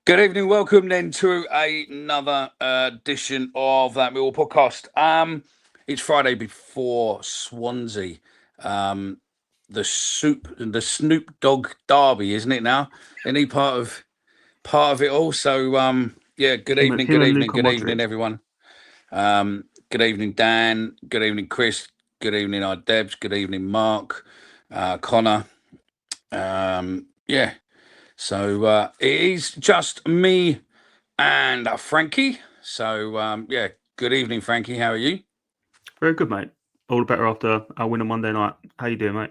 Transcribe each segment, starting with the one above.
Good evening. Welcome then to another edition of that Millwall podcast. It's Friday before Swansea. The Snoop Dogg derby, isn't it now? Any part of it all. So yeah, good Him, evening, him good and evening, Luka good evening, Modric. everyone. Good evening, Dan. Good evening, Chris. Good evening, our Debs. Good evening, Mark, Connor. Yeah. So it is just me and Frankie. So yeah, good evening, Frankie. How are you? Very good, mate. All the better after our win on Monday night. How you doing, mate?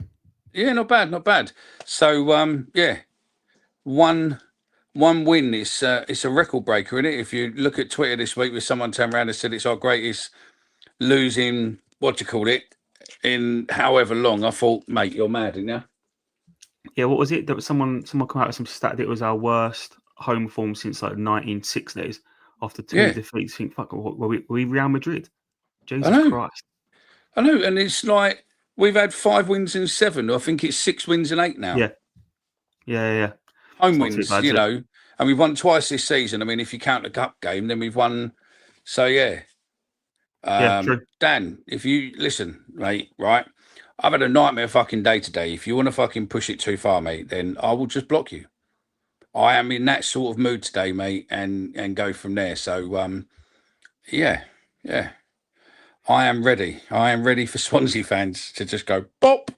Yeah, not bad, not bad. So yeah, one win. It's a record breaker, isn't it? If you look at Twitter this week, with someone turned around and said it's our greatest losing, what do you call it, in however long. I thought, mate, you're mad, didn't you? Yeah, what was it? There was someone come out with some stat that it was our worst home form since like 1960s after two Yeah, defeats. Think, fuck, were we Real Madrid? I Jesus know, Christ. I know, and it's like we've had 5 wins in 7. I think it's 6 wins in 8 now. Yeah, yeah. Home It's not too wins, bad, is it? and we've won twice this season. I mean, if you count the cup game, then we've won. So yeah, Yeah, true. Dan, if you listen, mate, right, I've had a nightmare fucking day today. If you want to fucking push it too far, mate, then I will just block you. I am in that sort of mood today, mate, and go from there. So yeah, yeah, I am ready. I am ready for Swansea fans to just go bop,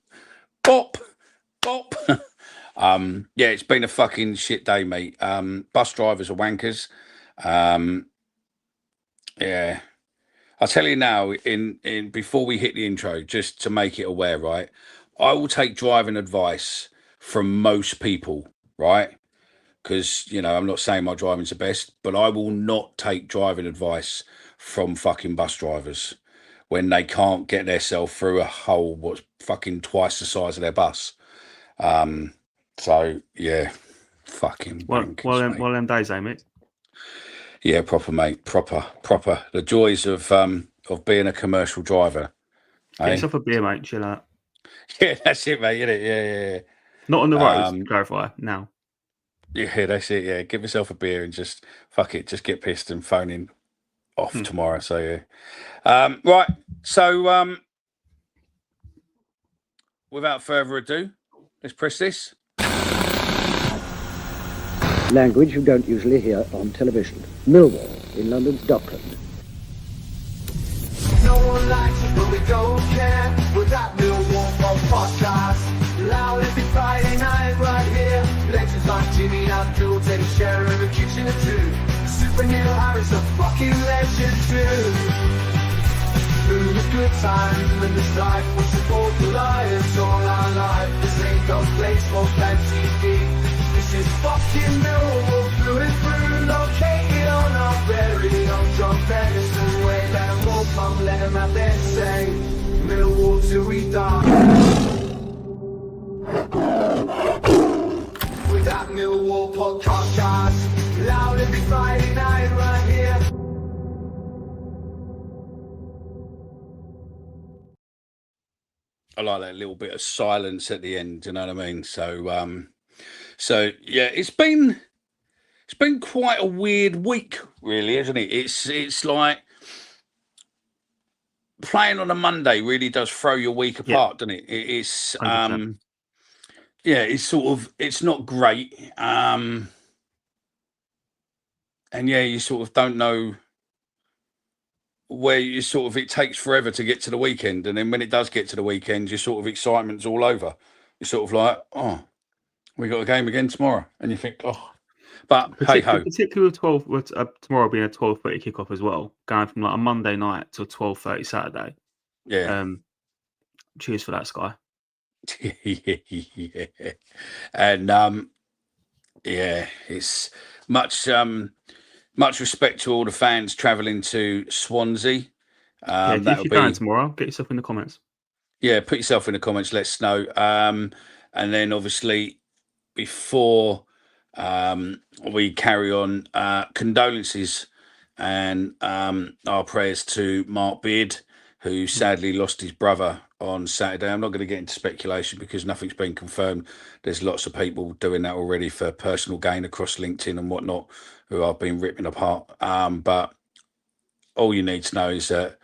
bop, bop. Yeah, it's been a fucking shit day, mate. Bus drivers are wankers. Um, yeah, I'll tell you now. In before we hit the intro, just to make it aware, right? I will take driving advice from most people, right? Because I'm not saying my driving's the best, but I will not take driving advice from fucking bus drivers when they can't get themselves through a hole what's fucking twice the size of their bus. So yeah, fucking wankers, mate. One of them days, eh, mate? Yeah, proper, mate. Proper. The joys of being a commercial driver. Get Eh? yourself a beer, mate. Chill out. Yeah, that's it, mate. Isn't it? Yeah. Not on the road, to clarify, now. Yeah, that's it. Yeah, give yourself a beer and just fuck it. Just get pissed and phone in off tomorrow. So yeah. Right. So without further ado, let's press this. Language you don't usually hear on television. Millwall in London's Dockland. No one likes us, but we don't care. We're that Millwall podcast. Loud every Friday night right here. Legends like Jimmy Abdul take a share in the kitchen or two. Super Neil Harris a fucking legend too. Through the good times and the strife, we support the Lions all our life. This ain't no place for fancy TV. This is fucking Millwall through and through. Located on our very own John Ferguson way. Let them all come, let them have their say. Millwall till we die. With that Millwall podcast, loud every Friday night right here. I like that little bit of silence at the end. You know what I mean? So yeah, it's been quite a weird week, really, isn't it? It's like playing on a Monday really does throw your week apart, doesn't it? It's 100%. yeah, it's not great. And yeah, you sort of don't know where it takes forever to get to the weekend, and then when it does get to the weekend, your sort of excitement's all over. You're sort of like, oh, we got a game again tomorrow, and you think, oh, but hey ho. Particularly with tomorrow being a 12:30 kickoff as well, going from like a Monday night to 12:30 Saturday. Yeah. Cheers for that, Sky. Yeah. And yeah, it's much respect to all the fans travelling to Swansea. If you're going tomorrow, get yourself in the comments. Yeah, put yourself in the comments. Let us know. And then obviously before we carry on, condolences and our prayers to Mark Beard, who sadly lost his brother on Saturday. I'm not going to get into speculation because nothing's been confirmed. There's lots of people doing that already for personal gain across LinkedIn and whatnot who are being ripping apart. But all you need to know is that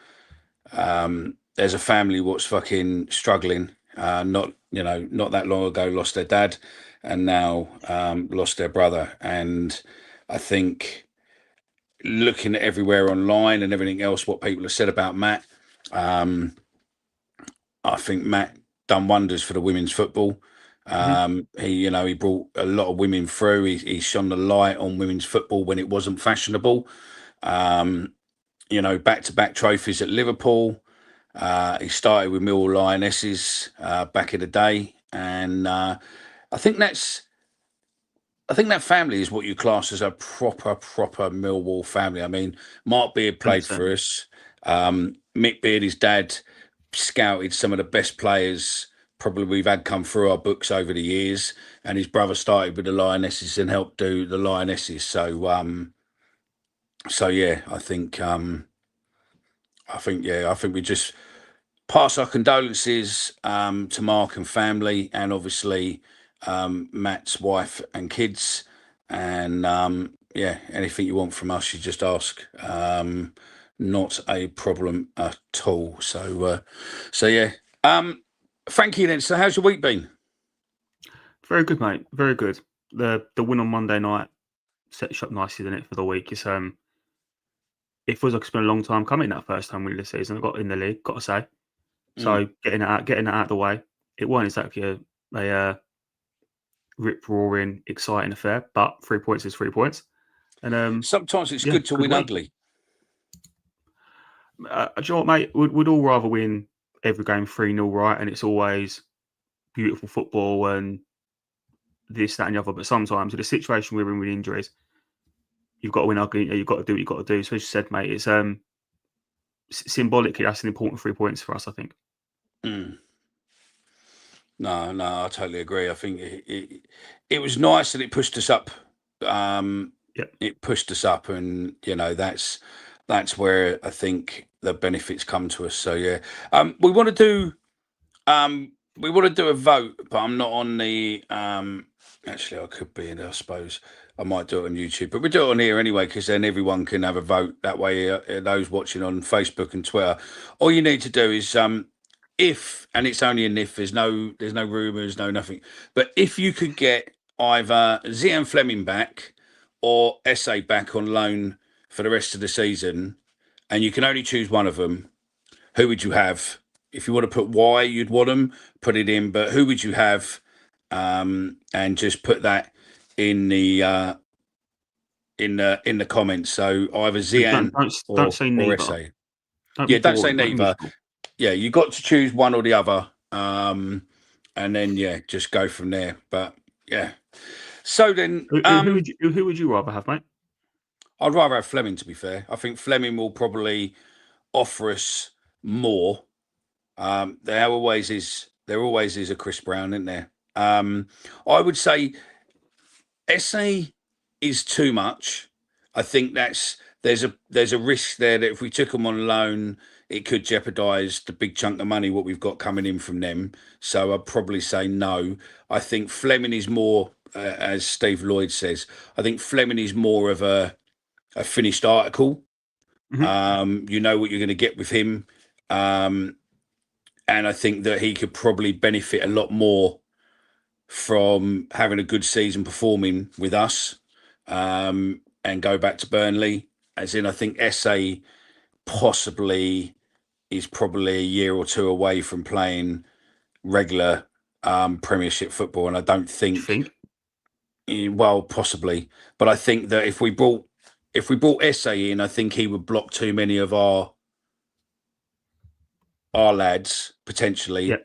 there's a family what's fucking struggling. Not that long ago lost their dad and now lost their brother. And I think looking at everywhere online and everything else, what people have said about Matt, I think Matt done wonders for the women's football. He brought a lot of women through. He shone the light on women's football when it wasn't fashionable. Back-to-back trophies at Liverpool. He started with Millwall Lionesses back in the day, and I think that family is what you class as a proper Millwall family. I mean, Mark Beard played 100%. for us. Mick Beard, his dad, scouted some of the best players probably we've had come through our books over the years, and his brother started with the Lionesses and helped do the Lionesses. So yeah, I think we just pass our condolences to Mark and family, and obviously Matt's wife and kids. And anything you want from us, you just ask. Not a problem at all. So yeah. Frankie, then. So how's your week been? Very good, mate. Very good. The win on Monday night set us up nicely, didn't it, for the week? It feels like it's been a long time coming, that first time win of the season. I got in the league, got to say. So getting that out of the way, it wasn't exactly a rip-roaring, exciting affair, but 3 points is 3 points. And sometimes it's good to win ugly. Do you know what, mate? We'd all rather win every game 3-0, right? And it's always beautiful football and this, that, and the other. But sometimes in the situation we're in with injuries, you've got to win ugly. You've got to do what you've got to do. So as you said, mate, it's symbolically that's an important 3 points for us, I think. No, I totally agree. I think it was nice that it pushed us up. It pushed us up, and that's where I think the benefits come to us. So yeah, we want to do a vote, but I'm not on the. Actually, I could be, and I suppose I might do it on YouTube, but we do it on here anyway, because then everyone can have a vote. That way, those watching on Facebook and Twitter, all you need to do is if, and it's only an if, there's no rumours, no nothing, but if you could get either Zian Fleming back or SA back on loan for the rest of the season, and you can only choose one of them, who would you have? If you want to put why you'd want them, put it in, but who would you have? And just put that in the comments. So either Zian don't say neither. or SA. Don't say neither. Yeah, you got to choose one or the other, and then just go from there. But yeah, so then who would you rather have, mate? I'd rather have Fleming. To be fair, I think Fleming will probably offer us more. There always is a Chris Brown, isn't there? I would say SA is too much. I think there's a risk there that if we took them on loan, it could jeopardise the big chunk of money what we've got coming in from them. So I'd probably say no. I think Fleming is more, as Steve Lloyd says, I think Fleming is more of a finished article. You know what you're going to get with him. And I think that he could probably benefit a lot more from having a good season performing with us and go back to Burnley. As in, I think SA possibly is probably a year or two away from playing regular Premiership football. And I don't think, well, possibly, but I think that if we brought SA in, I think he would block too many of our lads potentially.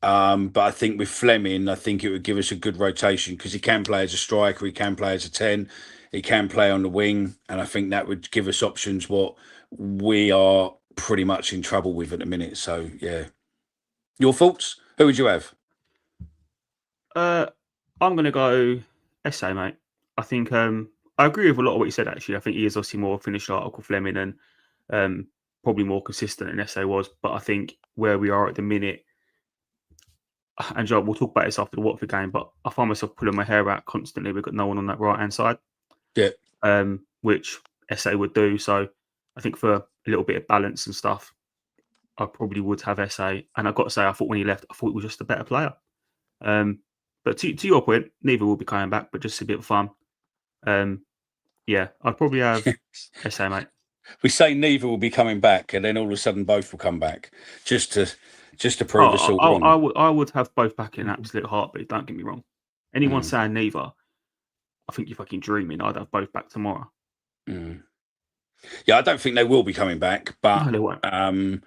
But I think with Fleming, I think it would give us a good rotation because he can play as a striker, he can play as a 10, he can play on the wing, and I think that would give us options what we are pretty much in trouble with at the minute. So yeah, your thoughts? Who would you have? I'm going to go SA, mate. I think I agree with a lot of what you said. Actually, I think he is obviously more finished article Fleming, and probably more consistent than SA was. But I think where we are at the minute, and Joe, we'll talk about this after the Watford game, but I find myself pulling my hair out constantly. We've got no one on that right-hand side, which SA would do. So I think for a little bit of balance and stuff, I probably would have SA. And I've got to say, I thought when he left, I thought he was just a better player. But to your point, neither will be coming back, but just a bit of fun. Yeah, I'd probably have SA, mate. We say neither will be coming back, and then all of a sudden both will come back, just to prove us all wrong. I would have both back in an absolute heartbeat. Don't get me wrong. Anyone saying neither, I think you're fucking dreaming. I'd have both back tomorrow. Yeah, I don't think they will be coming back, but No, they won't. and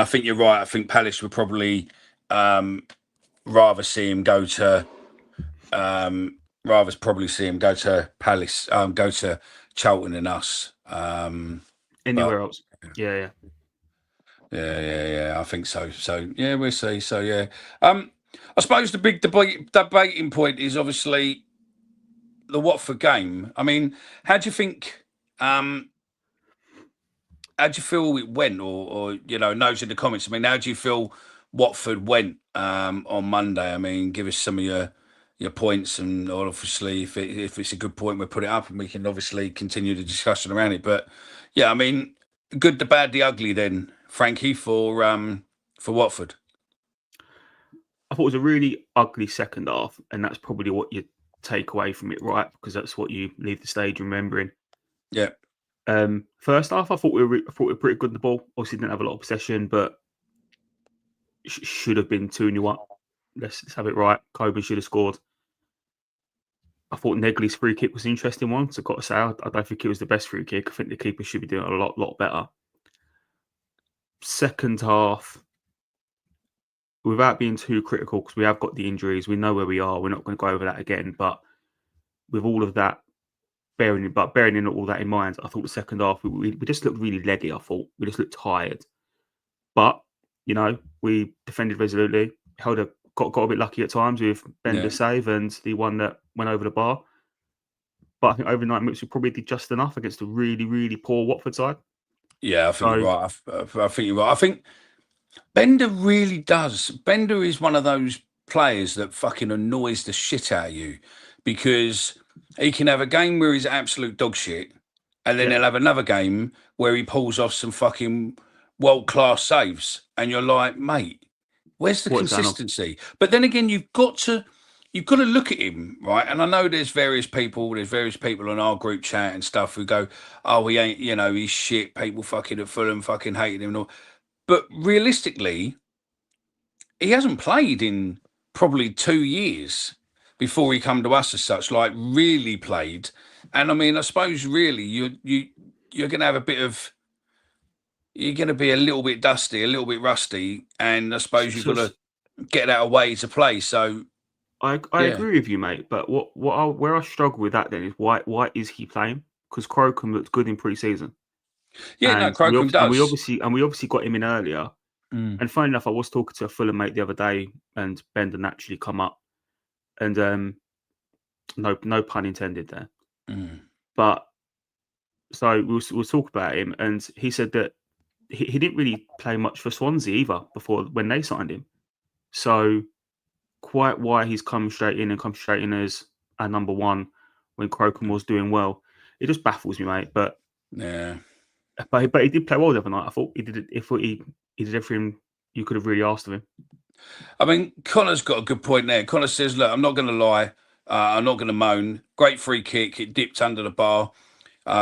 I think you're right. I think Palace would probably rather see him go to Palace, go to Charlton than us. Anywhere else? Yeah. I think so. So yeah, we'll see. So yeah, I suppose the big debating point is obviously the Watford game. I mean, how do you think? How do you feel it went, or notes in the comments? I mean, how do you feel Watford went on Monday? I mean, give us some of your points, and obviously, if it's a good point, we'll put it up, and we can obviously continue the discussion around it. But yeah, I mean, good, the bad, the ugly. Then, Frankie, for Watford. I thought it was a really ugly second half, and that's probably what you take away from it, right? Because that's what you leave the stage remembering. Yeah. First half, I thought we were pretty good in the ball. Obviously, didn't have a lot of possession, but should have been 2-0 up. Let's have it right. Coburn should have scored. I thought Negley's free kick was an interesting one. So I've got to say, I don't think it was the best free kick. I think the keeper should be doing a lot better. Second half, without being too critical, because we have got the injuries, we know where we are. We're not going to go over that again. But with all of that, bearing in all that in mind, I thought the second half we just looked really leggy. I thought we just looked tired, but we defended resolutely. Got a bit lucky at times with Bender's save and the one that went over the bar. But I think over 90 minutes we probably did just enough against a really, really poor Watford side. Yeah, I think you're right. I think you're right. I think Bender really does. Bender is one of those players that fucking annoys the shit out of you, because he can have a game where he's absolute dog shit, and then he'll have another game where he pulls off some fucking world-class saves, and you're like, mate, where's the consistency? But then again, you've got to look at him, right? And I know there's various people on our group chat and stuff who go, oh, he ain't, he's shit. People fucking at Fulham fucking hated him and all. But realistically, he hasn't played in probably 2 years before he come to us as such, like really played. And I mean, I suppose really you're going to have you're going to be a little bit dusty, a little bit rusty, and I suppose you've got to get that away to play. So I agree with you, mate. But where I struggle with that then is why is he playing? Because Crocombe looked good in pre-season. Yeah, Crocombe does. And we obviously got him in earlier. And funny enough, I was talking to a Fulham mate the other day, and Bender naturally come up, and no pun intended there. But so we'll talk about him, and he said that he didn't really play much for Swansea either before when they signed him. So quite why he's come straight in as our number one when Crocombe was doing well, it just baffles me, mate. But yeah, but he did play well the other night. I thought he did he did everything you could have really asked of him. I mean, Connor's got a good point there. Connor says, look, I'm not going to lie. I'm not going to moan. Great free kick. It dipped under the bar,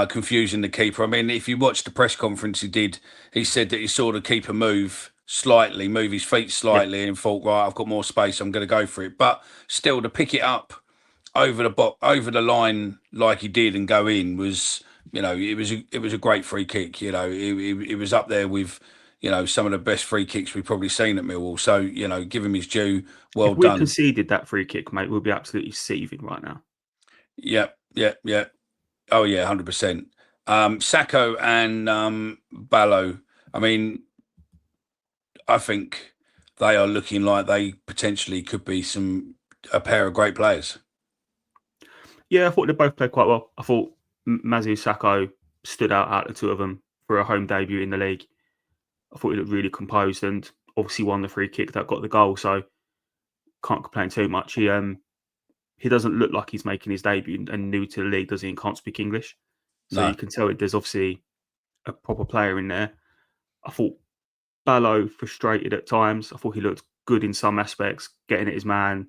confusing the keeper. I mean, if you watched the press conference he said that he saw the keeper move his feet slightly and thought, right, I've got more space. I'm going to go for it. But still, to pick it up over the line like he did and go in was, it was a great free kick. It was up there with, some of the best free kicks we've probably seen at Millwall. So, give him his due. Well done. If we conceded that free kick, mate, we'll be absolutely seething right now. Yeah. Oh, yeah, 100%. Sacco and Ballo, I mean, I think they are looking like they potentially could be a pair of great players. Yeah, I thought they both played quite well. I thought Mazu Sacco stood out of the two of them for a home debut in the league. I thought he looked really composed and obviously won the free kick that got the goal, so can't complain too much. He doesn't look like he's making his debut and new to the league, does he? And can't speak English. So No. you can tell there's obviously a proper player in there. I thought Ballo frustrated at times. I thought he looked good in some aspects, getting at his man,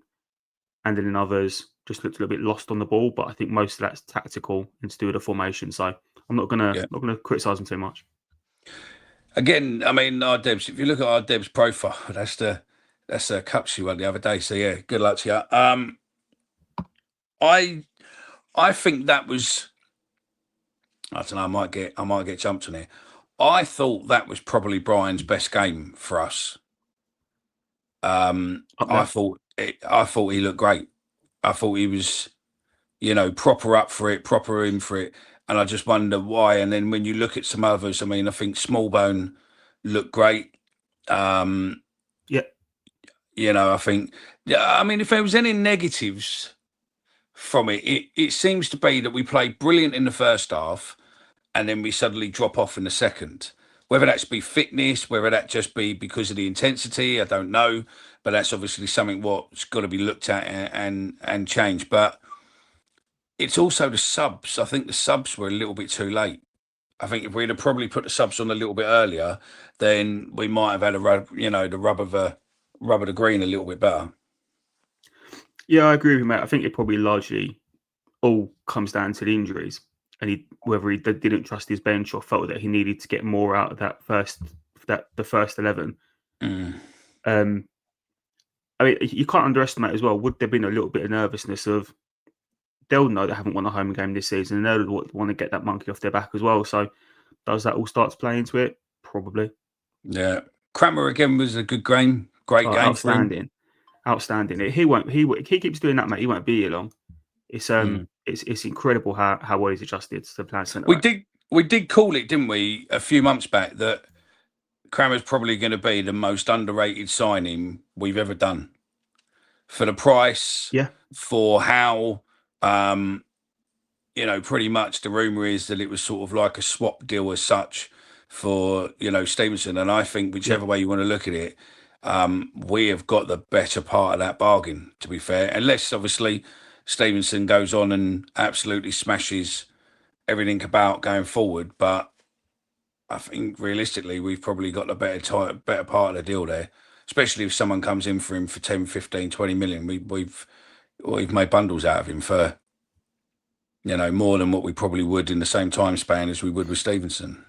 and then in others just looked a little bit lost on the ball. But I think most of that's tactical and to do with the formation. So I'm not gonna criticise him too much. Again, I mean, our Debs. If you look at our Debs profile, that's the cup she won the other day. So yeah, good luck to you. I think that was. I don't know. I might get jumped on it. I thought that was probably Brian's best game for us. I thought he looked great. I thought he was, proper up for it, proper in for it, and I just wonder why. And then when you look at some others, I mean, I think Smallbone looked great. Yeah. I think. I mean, if there was any negatives from it, it seems to be that we played brilliant in the first half, and then we suddenly drop off in the second. Whether that's be fitness, whether that just be because of the intensity, I don't know. But that's obviously something what's got to be looked at and changed. But it's also the subs. I think the subs were a little bit too late. I think if we'd have probably put the subs on a little bit earlier, then we might have had the rub of the green a little bit better. Yeah, I agree with you, mate. I think it probably largely all comes down to the injuries, and whether he didn't trust his bench or felt that he needed to get more out of the first 11. I mean, you can't underestimate as well. Would there have been a little bit of nervousness of they'll know they haven't won a home game this season, and they'll want to get that monkey off their back as well. So does that all start to play into it? Probably. Yeah, Crammer again was a good game. Great game. Outstanding. He keeps doing that, mate. He won't be here long. It's incredible how well he's adjusted to the plan centre. We did call it, didn't we, a few months back, that Crammer's probably going to be the most underrated signing we've ever done for the price. Yeah. For how, pretty much the rumour is that it was sort of like a swap deal as such for Stevenson, and I think whichever way you want to look at it, we have got the better part of that bargain. To be fair, unless obviously Stevenson goes on and absolutely smashes everything about going forward, but I think realistically we've probably got the better part of the deal there, especially if someone comes in for him for 10, 15, 20 million. We've made bundles out of him for more than what we probably would in the same time span as we would with Stevenson.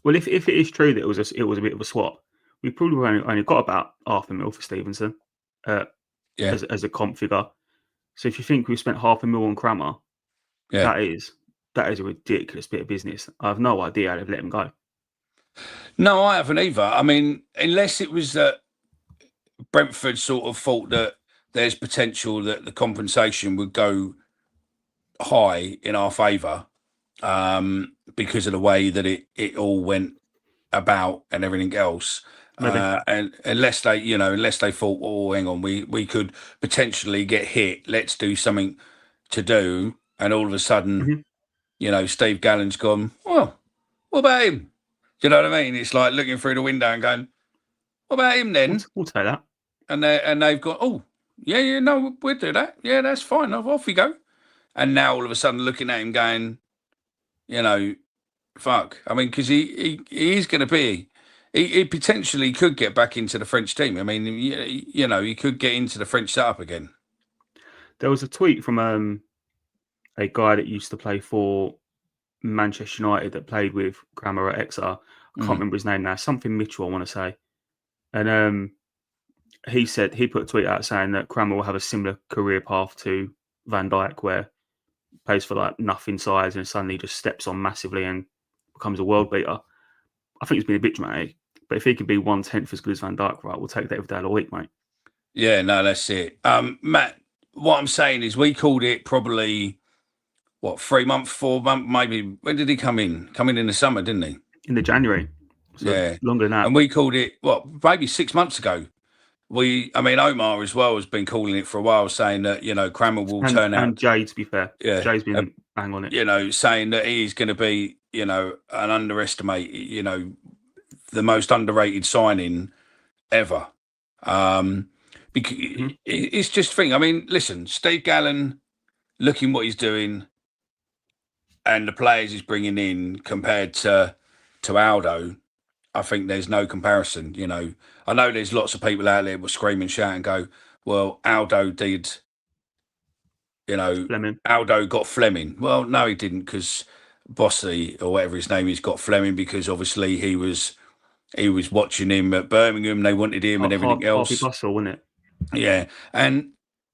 Well, if it is true that it was a bit of a swap, we probably only got about $500,000 for Stevenson as a comp figure. So if you think we spent $500,000 on Crammer, that is a ridiculous bit of business. I have no idea how they've let him go. No, I haven't either. I mean, unless it was that Brentford sort of thought that there's potential that the compensation would go high in our favour because of the way that it all went about and everything else. And unless they thought, oh, hang on, we could potentially get hit. Let's do something to do. And all of a sudden, Steve Gallen's gone, well, what about him? Do you know what I mean? It's like looking through the window and going, what about him then? We'll take that. And they've gone, oh, yeah, no, we'll do that. Yeah, that's fine. Off we go. And now all of a sudden looking at him going, fuck. I mean, because he is going to be, he potentially could get back into the French team. I mean, he could get into the French setup again. There was a tweet from a guy that used to play for Manchester United that played with Crammer at Exeter. I can't remember his name now. Something Mitchell, I want to say. And he put a tweet out saying that Crammer will have a similar career path to Van Dijk, where he plays for like nothing size and suddenly just steps on massively and becomes a world beater. I think it's been a bit dramatic, but if he could be 1/10 as good as Van Dijk, right, we'll take that every day of the week, mate. Yeah, no, that's it. Matt, what I'm saying is we called it probably 3 months, 4 months, maybe. When did he come in? Come in the summer, didn't he? In the January. So longer than that. And we called it, maybe 6 months ago I mean, Omar as well has been calling it for a while, saying that, Crammer will turn out. And Jay, to be fair. Yeah. Jay's been bang on it. Saying that he's going to be, an underestimate, the most underrated signing ever. Because it's just thing. I mean, listen, Steve Gallen, looking what he's doing and the players he's bringing in compared to Aldo, I think there's no comparison. I know there's lots of people out there will scream and shout and go, well, Aldo did, Fleming. Aldo got Fleming. Well, no, he didn't, because Bossy, or whatever his name is, got Fleming because obviously he was watching him at Birmingham. They wanted him and everything else. Harvey Bustle, wasn't it? Yeah. And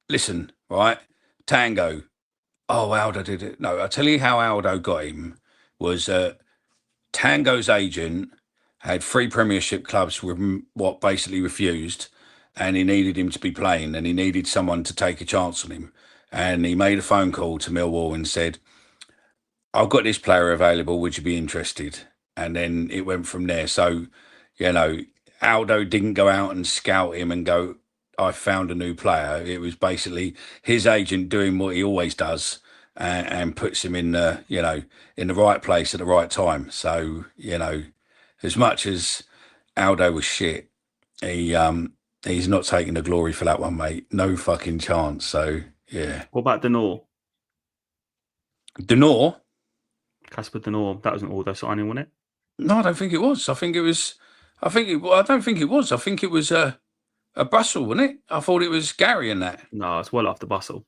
listen, right, Tango. Oh, Aldo did it. No, I'll tell you how Aldo got him was Tango's agent had 3 Premiership clubs with what basically refused, and he needed him to be playing, and he needed someone to take a chance on him. And he made a phone call to Millwall and said, I've got this player available. Would you be interested? And then it went from there. So, Aldo didn't go out and scout him and go, I found a new player. It was basically his agent doing what he always does and puts him in the, in the right place at the right time. So, as much as Aldo was shit, he's not taking the glory for that one, mate. No fucking chance. So, yeah. What about Denor? Denor? Casper Denor. That was an Aldo signing, wasn't it? No, I don't think it was. I don't think it was. I think it was a Bustle, wasn't it? I thought it was Gary and that. No, it's well after Bustle.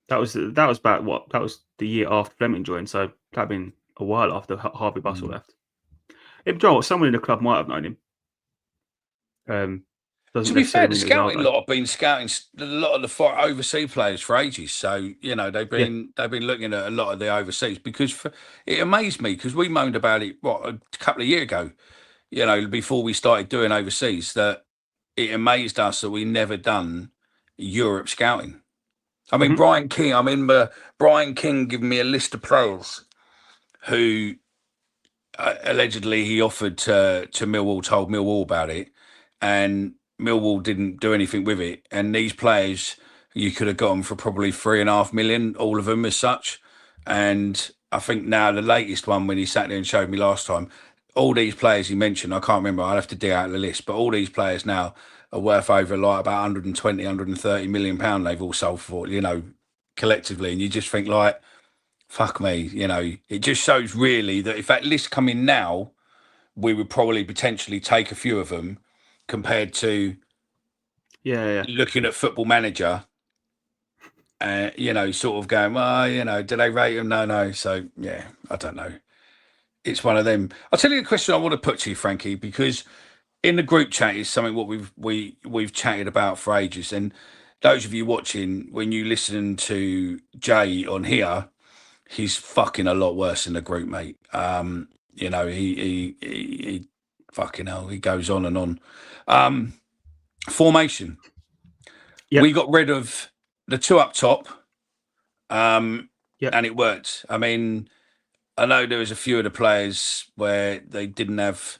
That was about what? That was the year after Fleming joined, so that'd been a while after Harvey Bustle left. Joel, someone in the club might have known him. To be fair, the scouting lot have been scouting a lot of the overseas players for ages. So they've been looking at a lot of the overseas because it amazed me because we moaned about it a couple of years ago. Before we started doing overseas, that it amazed us that we never done Europe scouting. I mean, Brian King. I remember Brian King giving me a list of players who allegedly he offered to Millwall, told Millwall about it, and Millwall didn't do anything with it. And these players, you could have got them for probably 3.5 million, all of them as such. And I think now the latest one, when he sat there and showed me last time, all these players he mentioned, I can't remember, I'll have to dig out the list, but all these players now are worth over like about 120, 130 million pound they've all sold for, collectively. And you just think like, fuck me, it just shows really that if that list come in now, we would probably potentially take a few of them compared to looking at Football Manager and, sort of going, well, do they rate him? No. So, yeah, I don't know. It's one of them. I'll tell you a question I want to put to you, Frankie, because in the group chat is something what we've chatted about for ages. And those of you watching, when you listen to Jay on here, he's fucking a lot worse in the group, mate. He fucking hell, he goes on and on. Formation. Yep. We got rid of the 2 up top, and it worked. I mean, I know there was a few of the players where they didn't have,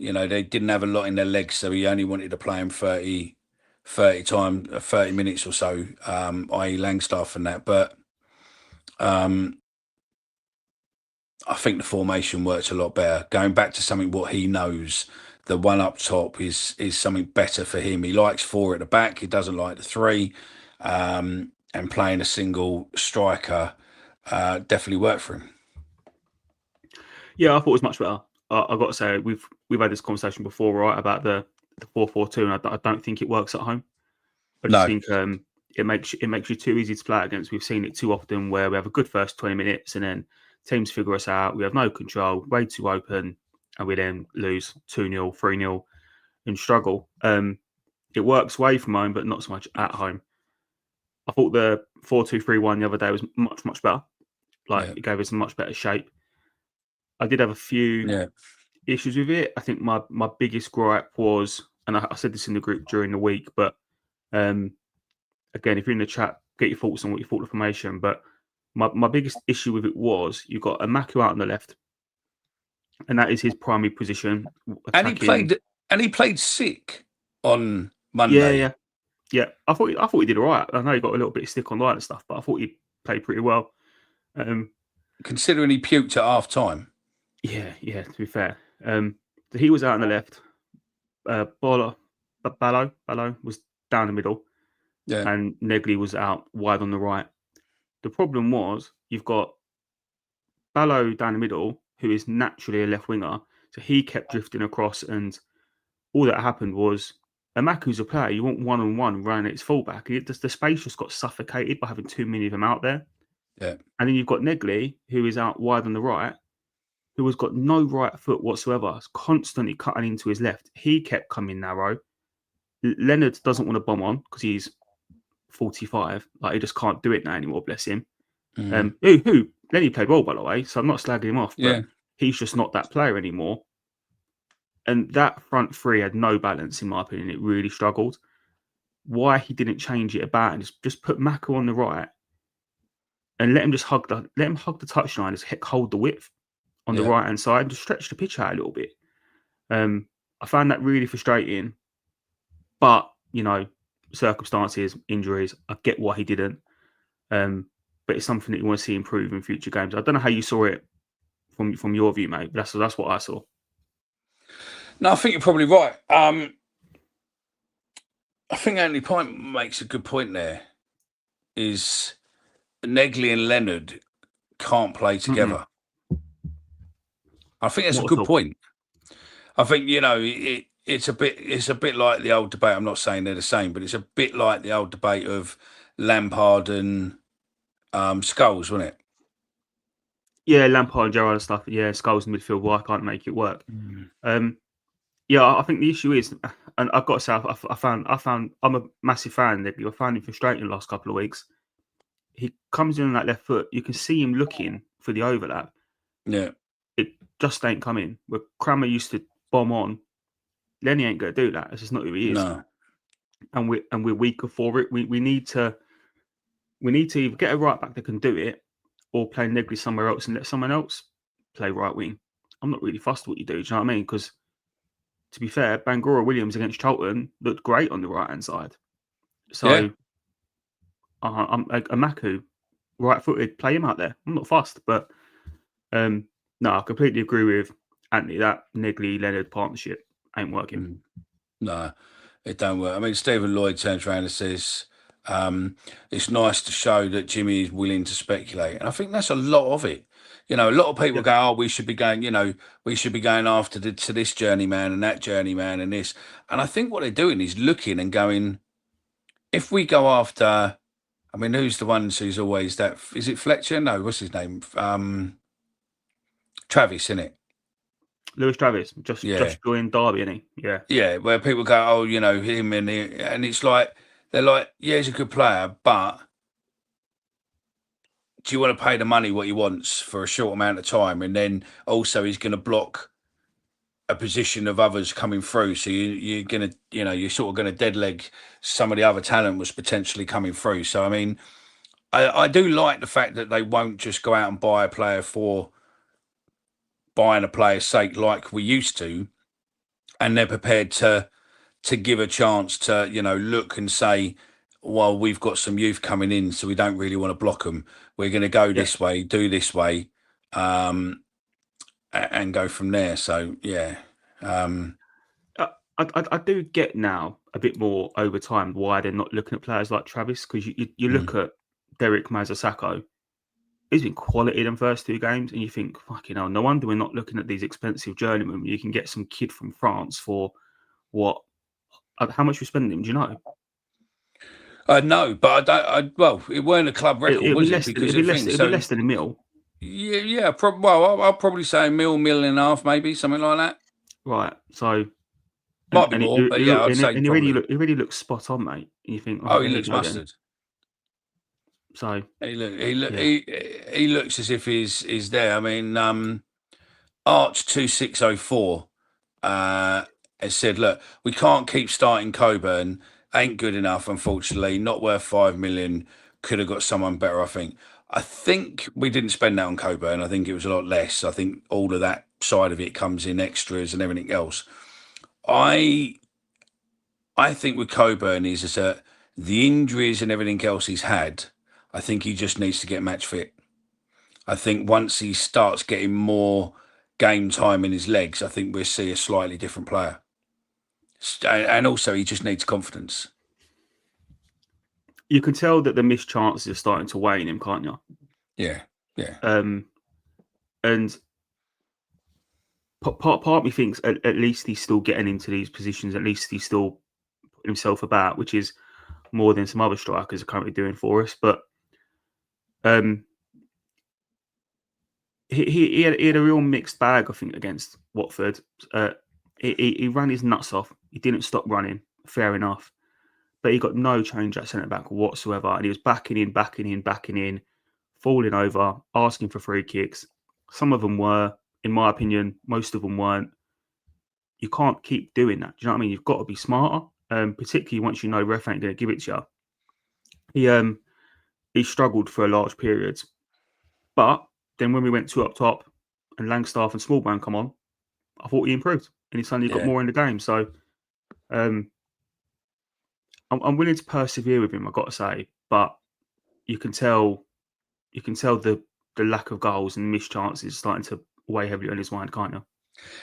they didn't have a lot in their legs, so he only wanted to play them 30 minutes or so, i.e. Langstaff and that. But I think the formation works a lot better. Going back to something what he knows, the 1 up top is something better for him. He likes 4 at the back. He doesn't like the 3. And playing a single striker definitely worked for him. Yeah, I thought it was much better. I've got to say, we've had this conversation before, right, about the 4-4-2, and I don't think it works at home. I just think it makes you too easy to play against. We've seen it too often where we have a good first 20 minutes and then teams figure us out. We have no control, way too open, and we then lose 2-0, 3-0 and struggle. It works away from home, but not so much at home. I thought the 4-2-3-1 the other day was much, much better. It gave us a much better shape. I did have a few issues with it. I think my biggest gripe was, and I said this in the group during the week, but again, if you're in the chat, get your thoughts on what you thought of the formation. But my biggest issue with it was you've got Amaku out on the left, and that is his primary position. And he played sick. on Monday. Yeah. I thought he did all right. I know he got a little bit of stick on the line and stuff, but I thought he played pretty well. Considering he puked at half time. Yeah. To be fair, so he was out on the left. Ballo was down the middle, and Negley was out wide on the right. The problem was you've got Ballo down the middle, who is naturally a left winger, so he kept drifting across, and all that happened was Amaku's a player. You want one-on-one running at his fullback. The space just got suffocated by having too many of them out there. Yeah. And then you've got Negley, who is out wide on the right, who has got no right foot whatsoever. It's constantly cutting into his left. He kept coming narrow. Leonard doesn't want to bomb on because he's 45. Like, he just can't do it now anymore, bless him. Lenny played well, by the way, so I'm not slagging him off, but he's just not that player anymore. And that front three had no balance, in my opinion. It really struggled. Why he didn't change it about and just put Mako on the right and let him hug the touchline, just hold the width on the right hand side and just stretch the pitch out a little bit. I found that really frustrating. But, circumstances, injuries, I get why he didn't. But it's something that you want to see improve in future games. I don't know how you saw it from your view, mate. But that's what I saw. No, I think you're probably right. I think Anthony Pint makes a good point there. Is Negley and Leonard can't play together. I think that's a good point. I think it's a bit like the old debate. I'm not saying they're the same, but it's a bit like the old debate of Lampard and Scholes, wasn't it? Yeah, Lampard and Gerrard and stuff. Yeah, Scholes in midfield. Why can't make it work? I think the issue is, and I've got to say, I found I'm a massive fan. I found him frustrating the last couple of weeks. He comes in on that left foot. You can see him looking for the overlap. Yeah, it just ain't coming. Where Crammer used to bomb on, Lenny ain't gonna do that. That's just not who he is. No. And we're weaker for it. We need to either get a right back that can do it, or play Negley somewhere else and let someone else play right wing. I'm not really fussed what you do. Do you know what I mean? Because to be fair, Bangura Williams against Charlton looked great on the right hand side. So I'm Amaku, right footed, play him out there. I'm not fussed, but no, I completely agree with Anthony. That Negley Leonard partnership ain't working. No, it don't work. I mean, Stephen Lloyd turns around and says, it's nice to show that Jimmy is willing to speculate. And I think that's a lot of it. A lot of people go, oh, we should be going, we should be going after to this journeyman and that journeyman and this. And I think what they're doing is looking and going, if we go after, I mean, who's the ones who's always that? Is it Fletcher? No, what's his name? Travis, isn't it? Lewis Travis, just joined Derby, isn't he? Yeah. Yeah, where people go, oh, him and it's like, they're like, yeah, he's a good player, but do you want to pay the money what he wants for a short amount of time? And then also he's going to block a position of others coming through. So you're going to, you're sort of going to deadleg some of the other talent was potentially coming through. So, I mean, I do like the fact that they won't just go out and buy a player for buying a player's sake like we used to. And they're prepared to give a chance to, look and say, well, we've got some youth coming in, so we don't really want to block them. We're going to go this way, do this way, and go from there. So, yeah. I do get now a bit more over time why they're not looking at players like Travis, because you look at Derek Mazasako. He's been quality in the first two games, and you think, fucking hell, no wonder we're not looking at these expensive journeymen. You can get some kid from France for what? How much we spending him? Do you know? No, but well, it weren't a club record, was it? Because it'd be less than a mil. Yeah. Well, I'll probably say mil and a half, maybe something like that. Right. So might be more, but yeah, I'd say. And he really looks spot on, mate. And you think, oh, he looks mustard. So he looks as if he's there. I mean, Arch 2604 has said, look, we can't keep starting Coburn. Ain't good enough, unfortunately. Not worth 5 million. Could have got someone better, I think we didn't spend that on Coburn. I think it was a lot less. I think all of that side of it comes in extras and everything else. I I think with Coburn is that the injuries and everything else he's had, I think he just needs to get match fit. I think once he starts getting more game time in his legs, I think we'll see a slightly different player. And also, he just needs confidence. You can tell that the missed chances are starting to wane him, can't you? Yeah, yeah. And part of me thinks at least he's still getting into these positions. At least he's still putting himself about, which is more than some other strikers are currently doing for us. But he had a real mixed bag, I think, against Watford. He ran his nuts off. He didn't stop running. Fair enough. But he got no change at centre back whatsoever. And he was backing in, falling over, asking for free kicks. Some of them were, in my opinion, most of them weren't. You can't keep doing that. Do you know what I mean? You've got to be smarter, particularly once you know ref ain't going to give it to you. He struggled for a large period. But then when we went two up top and Langstaff and Smallbone come on, I thought he improved and he suddenly got more in the game. So I'm willing to persevere with him, I've got to say. But you can tell the lack of goals and missed chances starting to weigh heavily on his mind, can't you?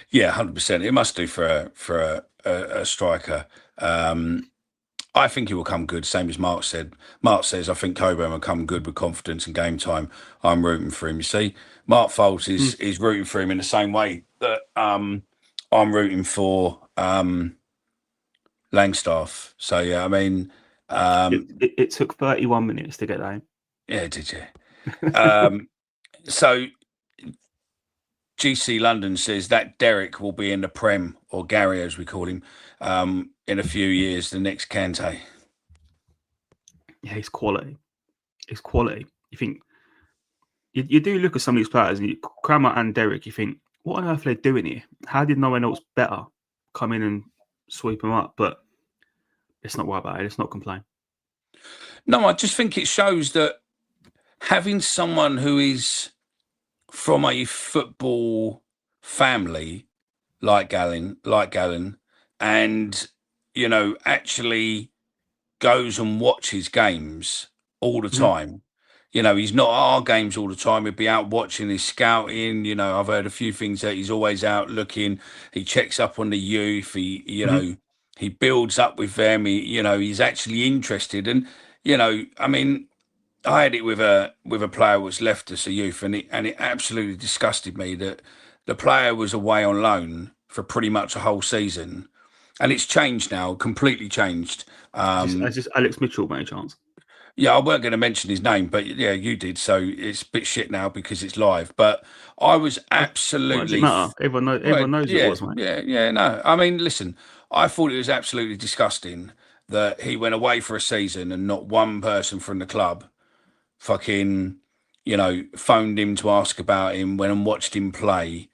Yeah, 100%. It must do for a striker. I think he will come good, same as Mark said. Mark says, I think Coburn will come good with confidence and game time. I'm rooting for him. You see, Mark Foltz is rooting for him in the same way that I'm rooting for Langstaff. So, yeah, I mean... it took 31 minutes to get that in. Yeah, did you? So, GC London says that Derek will be in the Prem, or Gary as we call him, in a few years, the next Kante. Yeah, it's quality. It's quality. You think you do look at some of these players, and Kramer and Derek, you think, what on earth are they doing here? How did no one else better come in and sweep them up? But let's not worry about it. Let's not complain. No, I just think it shows that having someone who is from a football family like Gallon, and actually goes and watches games all the time. He's not at our games all the time. He'd be out watching his scouting. I've heard a few things that he's always out looking. He checks up on the youth. He builds up with them. He's actually interested. And I mean, I had it with a player who was left as a youth, and it absolutely disgusted me that the player was away on loan for pretty much a whole season. And it's changed now, completely changed. Just Alex Mitchell, by any chance? Yeah, I weren't going to mention his name, but yeah, you did. So it's a bit shit now because it's live. But I was absolutely... What does it matter? Everyone knows it was, mate. Yeah, no. I mean, listen, I thought it was absolutely disgusting that he went away for a season and not one person from the club fucking, phoned him to ask about him, went and watched him play.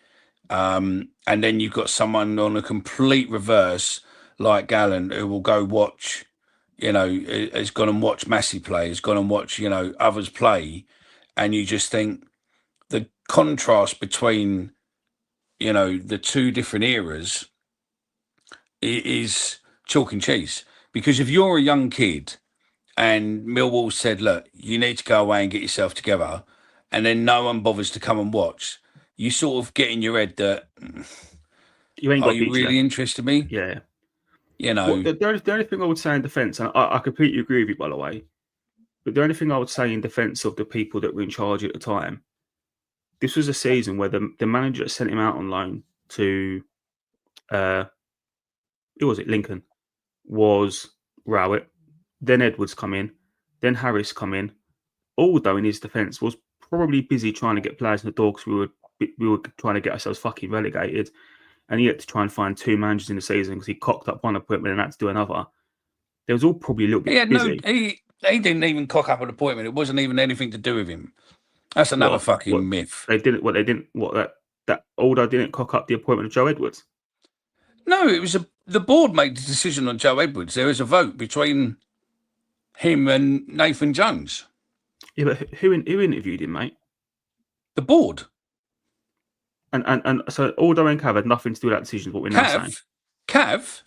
And then you've got someone on a complete reverse like Gallen who will go watch, has gone and watched Massey play, has gone and watched, others play. And you just think the contrast between, the two different eras is chalk and cheese. Because if you're a young kid and Millwall said, look, you need to go away and get yourself together, and then no one bothers to come and watch, you sort of get in your head that you ain't got. Are you really interested in me? Yeah. The only thing I would say in defence, and I completely agree with you, by the way, but the only thing I would say in defence of the people that were in charge at the time, this was a season where the manager sent him out on loan to, who was it? Lincoln, was Rowett, then Edwards come in, then Harris come in. Although in his defence was probably busy trying to get players in the door because we were trying to get ourselves fucking relegated, and he had to try and find two managers in the season because he cocked up one appointment and had to do another. They was all probably a little bit busy. He didn't even cock up an appointment. It wasn't even anything to do with him. That's another myth. That Aldo didn't cock up the appointment of Joe Edwards. No, it was the board made the decision on Joe Edwards. There was a vote between him and Nathan Jones. Yeah, but who interviewed him, mate? The board. And so Aldo and Cav had nothing to do with that decision. What we're now saying. Cav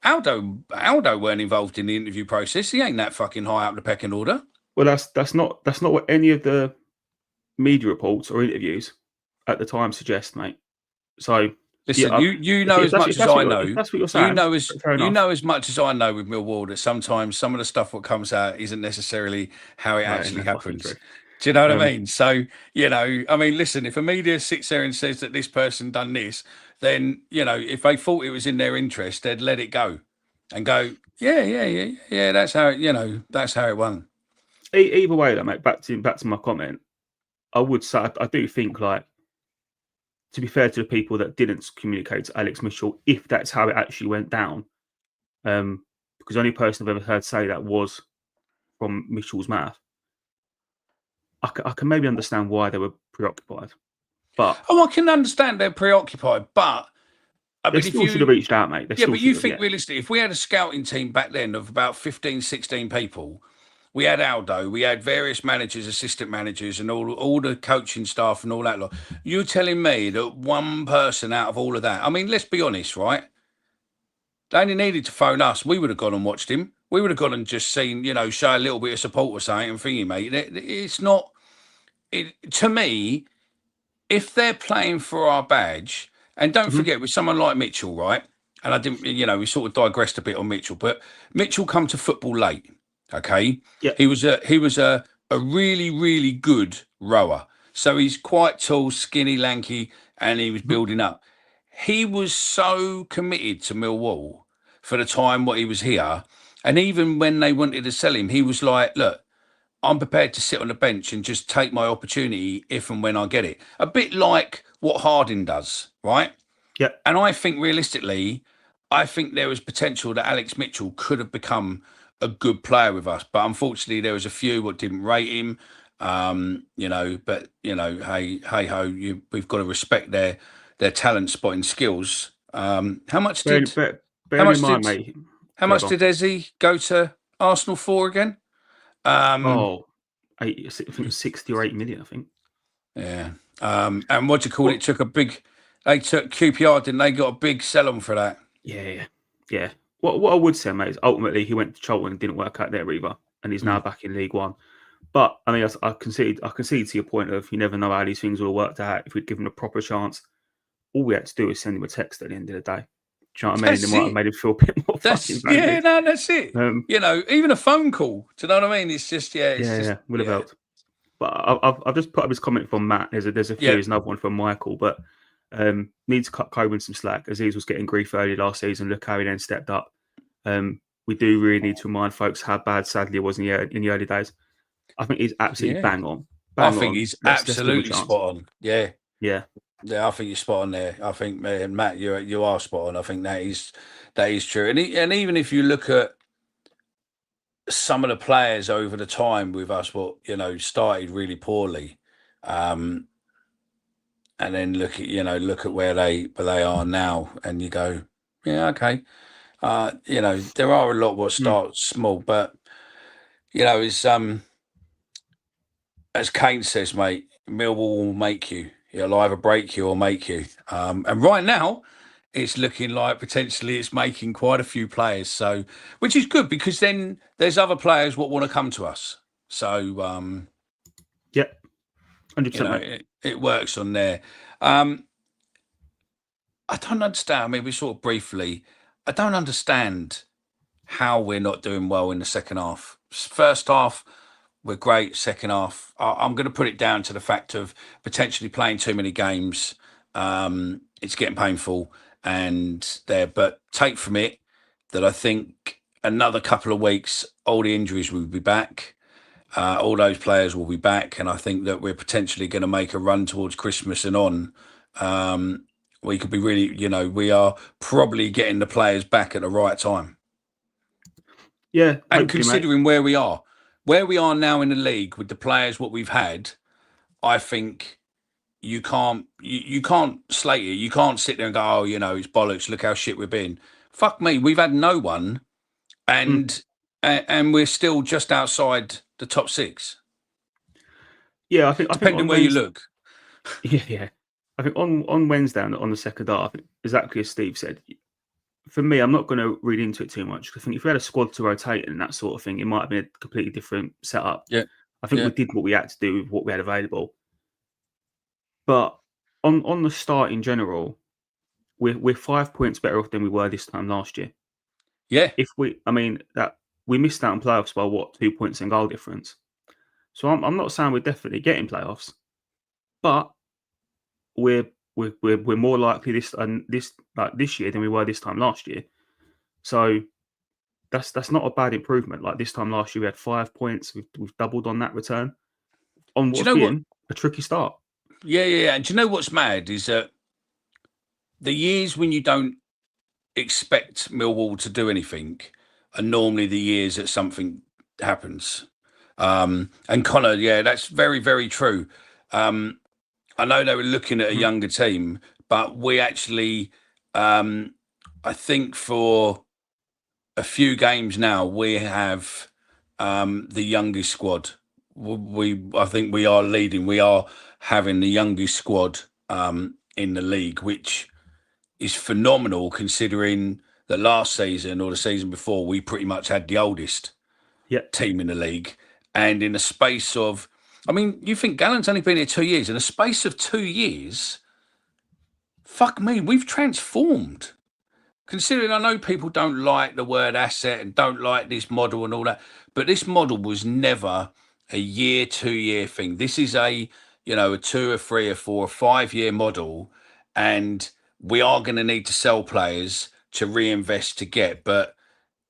Aldo weren't involved in the interview process. He ain't that fucking high up the pecking order. Well, that's not what any of the media reports or interviews at the time suggest, mate. So Listen, yeah, you know as much as I know. If that's what you're saying. You know as much as I know with Millwall that sometimes some of the stuff what comes out isn't necessarily how it actually happens. Do you know what I mean? So, I mean, listen, if a media sits there and says that this person done this, then, if they thought it was in their interest, they'd let it go and go, yeah, that's how it, that's how it won. Either way, though, mate, back to my comment, I would say I do think, like, to be fair to the people that didn't communicate to Alex Mitchell, if that's how it actually went down, because the only person I've ever heard say that was from Mitchell's mouth, I can maybe understand why they were preoccupied. But I can understand they're preoccupied, but I mean, still should have reached out, mate. But you think realistically, if we had a scouting team back then of about 15, 16 people, we had Aldo, we had various managers, assistant managers, and all the coaching staff and all that lot. You're telling me that one person out of all of that, I mean, let's be honest, right? They only needed to phone us. We would have gone and watched him. We would have gone and just seen, show a little bit of support or something and thingy, mate. It's not, to me, if they're playing for our badge, and don't forget with someone like Mitchell, right? And I didn't, we sort of digressed a bit on Mitchell, but Mitchell come to football late. Okay. Yeah. He was a really, really good rower. So he's quite tall, skinny, lanky, and he was building up. He was so committed to Millwall for the time what he was here. And even when they wanted to sell him, he was like, look, I'm prepared to sit on the bench and just take my opportunity if and when I get it. A bit like what Harding does, right? Yeah. And I think realistically, there was potential that Alex Mitchell could have become a good player with us, but unfortunately there was a few what didn't rate him. But hey ho, we've got to respect their talent spotting skills. How much did Eze go to Arsenal for again? I think it was 60 or 8 million, I think. Yeah. And what do you call it? They took QPR, didn't they? Got a big sell on for that. Yeah. What I would say, mate, is ultimately he went to Charlton and didn't work out there either, and he's now back in League One. But I mean, I concede to your point of you never know how these things will work out. If we'd given him a proper chance, all we had to do is send him a text at the end of the day. Do you know what I mean? It might have made him feel a bit more fucking valued. That's it. Even a phone call. Do you know what I mean? It's just, would have helped. But I've just put up his comment from Matt. There's a few. There's another one from Michael, but needs to cut Coburn some slack. Aziz was getting grief early last season. Look how he then stepped up. We do really need to remind folks how bad, sadly, it was in the early days. I think he's absolutely bang on. I think he's absolutely spot on. Yeah. Yeah, I think you're spot on there. I think, Matt, you are spot on. I think that is true. And even if you look at some of the players over the time with us, started really poorly, and then look at where they are now, and you go, yeah, okay. There are a lot what start small, but as Kane says, mate, Millwall will make you. It'll either break you or make you. And right now, it's looking like potentially it's making quite a few players. So, which is good because then there's other players what want to come to us. So, 100%. It works on there. I don't understand. I mean, we sort of briefly. I don't understand how we're not doing well in the second half. First half, we're great. Second half, I'm going to put it down to the fact of potentially playing too many games. It's getting painful, but take from it that I think another couple of weeks, all the injuries will be back. All those players will be back, and I think that we're potentially going to make a run towards Christmas and on. We could be really, we are probably getting the players back at the right time. Yeah, and considering where we are now in the league with the players what we've had, I think you can't slate it. You can't sit there and go, oh, it's bollocks. Look how shit we've been. Fuck me, we've had no one, and we're still just outside the top 6. Yeah, I think depending where you look. Yeah. I think on Wednesday on the second half, exactly as Steve said, for me, I'm not going to read into it too much. I think if we had a squad to rotate and that sort of thing, it might have been a completely different setup. Yeah. I think Yeah. we did what we had to do with what we had available. But on the start in general, we're 5 points better off than we were this time last year. Yeah. That we missed out on playoffs by 2 points in goal difference. So I'm not saying we're definitely getting playoffs, but we're more likely this year than we were this time last year. So that's not a bad improvement. Like this time last year, we had 5 points. We've doubled on that return on what's been a tricky start. Yeah. And do you know what's mad is that the years when you don't expect Millwall to do anything are normally the years that something happens. And Connor, yeah, that's very, very true. I know they were looking at a younger team, but we actually, I think for a few games now, we have the youngest squad. I think we are leading. We are having the youngest squad in the league, which is phenomenal considering that last season or the season before, we pretty much had the oldest team in the league. And in a space of, you think Gallant's only been here 2 years. In a space of 2 years, fuck me, we've transformed. Considering I know people don't like the word asset and don't like this model and all that, but this model was never a year, 2 year thing. This is a 2 or 3 or 4 or 5 year model, and we are going to need to sell players to reinvest to get. But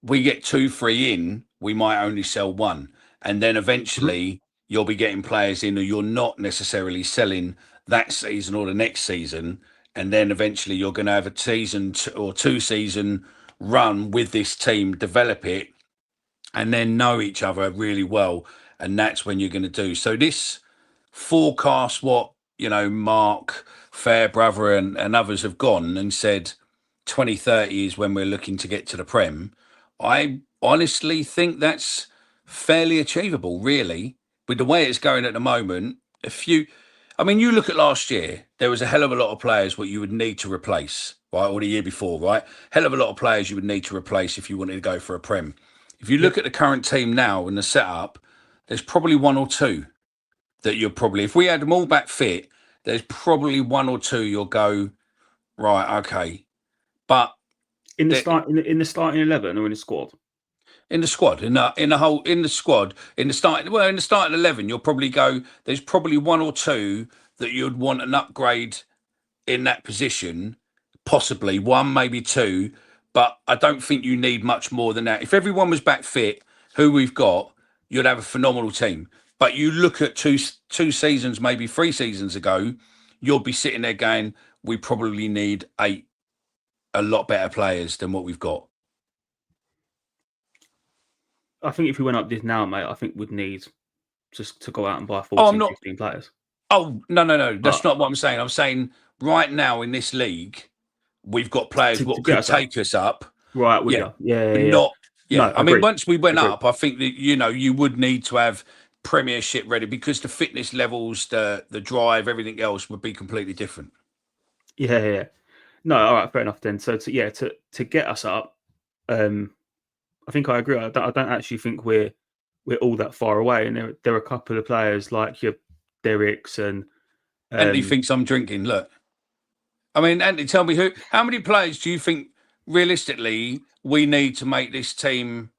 we get 2, 3 in, we might only sell 1, and then eventually you'll be getting players in who you're not necessarily selling that season or the next season. And then eventually you're going to have a season or 2 season run with this team, develop it, and then know each other really well. And that's when you're going to do. So this forecast what, Mark, Fairbrother and others have gone and said 2030 is when we're looking to get to the Prem. I honestly think that's fairly achievable, really, with the way it's going at the moment. You look at last year, there was a hell of a lot of players what you would need to replace, right? Or the year before, right? Hell of a lot of players you would need to replace if you wanted to go for a Prem. If you look at the current team now and the setup, there's probably 1 or 2 that you're probably, if we had them all back fit, there's probably 1 or 2 you'll go, right, okay. But in the starting 11 or in the squad? In the squad, in the starting 11, you'll probably go, there's probably 1 or 2 that you'd want an upgrade in that position, possibly 1, maybe 2, but I don't think you need much more than that. If everyone was back fit, who we've got, you'd have a phenomenal team. But you look at two seasons, maybe 3 seasons ago, you'll be sitting there going, we probably need 8 a lot better players than what we've got. I think if we went up this now, mate, I think we'd need just to go out and buy 14, 15 players. Oh, no. That's not what I'm saying. I'm saying right now in this league, we've got players what could take us up. Right. Once we went up, I think that, you would need to have Premiership ready because the fitness levels, the drive, everything else would be completely different. Yeah. No, all right, fair enough then. So to get us up, I think I agree. I don't actually think we're all that far away. And there are a couple of players like your Derricks and Andy thinks I'm drinking. Look, Andy, tell me how many players do you think realistically we need to make this team,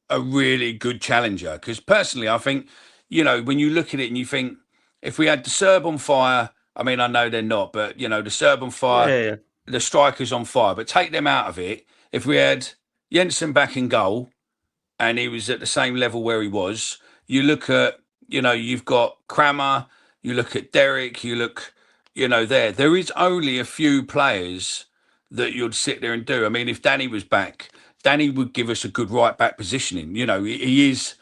a really good challenger? Because personally, I think, when you look at it and you think if we had the Serb on fire, I know they're not, but the Serb on fire, the strikers on fire, but take them out of it. If we had Jensen back in goal and he was at the same level where he was, you look at, you've got Kramer, you look at Derrick, you look, there is only a few players that you'd sit there and do. If Danny was back, Danny would give us a good right back positioning. He is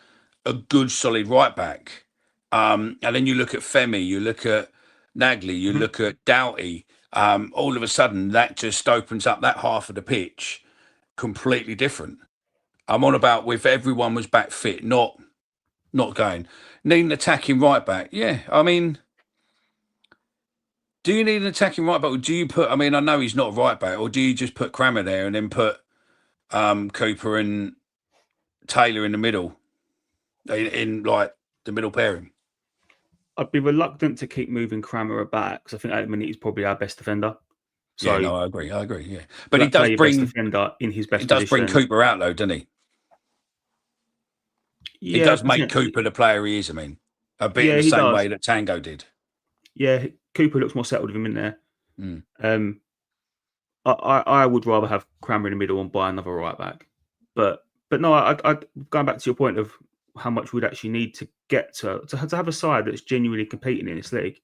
a good solid right back. And then you look at Femi, you look at Nagley, you look at Doughty. All of a sudden, that just opens up that half of the pitch completely different. I'm on about if everyone was back fit, not going. Need an attacking right back. Yeah, Do you need an attacking right back, or do you put? I mean, I know he's not a right back, or do you just put Crammer there and then put Cooper and Taylor in the middle, in like the middle pairing? I'd be reluctant to keep moving Crammer back because I think at the minute he's probably our best defender. So yeah, no, I agree. Yeah, but he play does your bring best defender in his best he does position. bring Cooper out though, doesn't he? Yeah, He does make potentially. Cooper the player he is. I mean, a bit Yeah, in the he same does. way that Tango did. Yeah, Cooper looks more settled with him in there. Mm. I would rather have Crammer in the middle and buy another right back. But no, I going back to your point of how much we'd actually need to get to have a side that's genuinely competing in this league.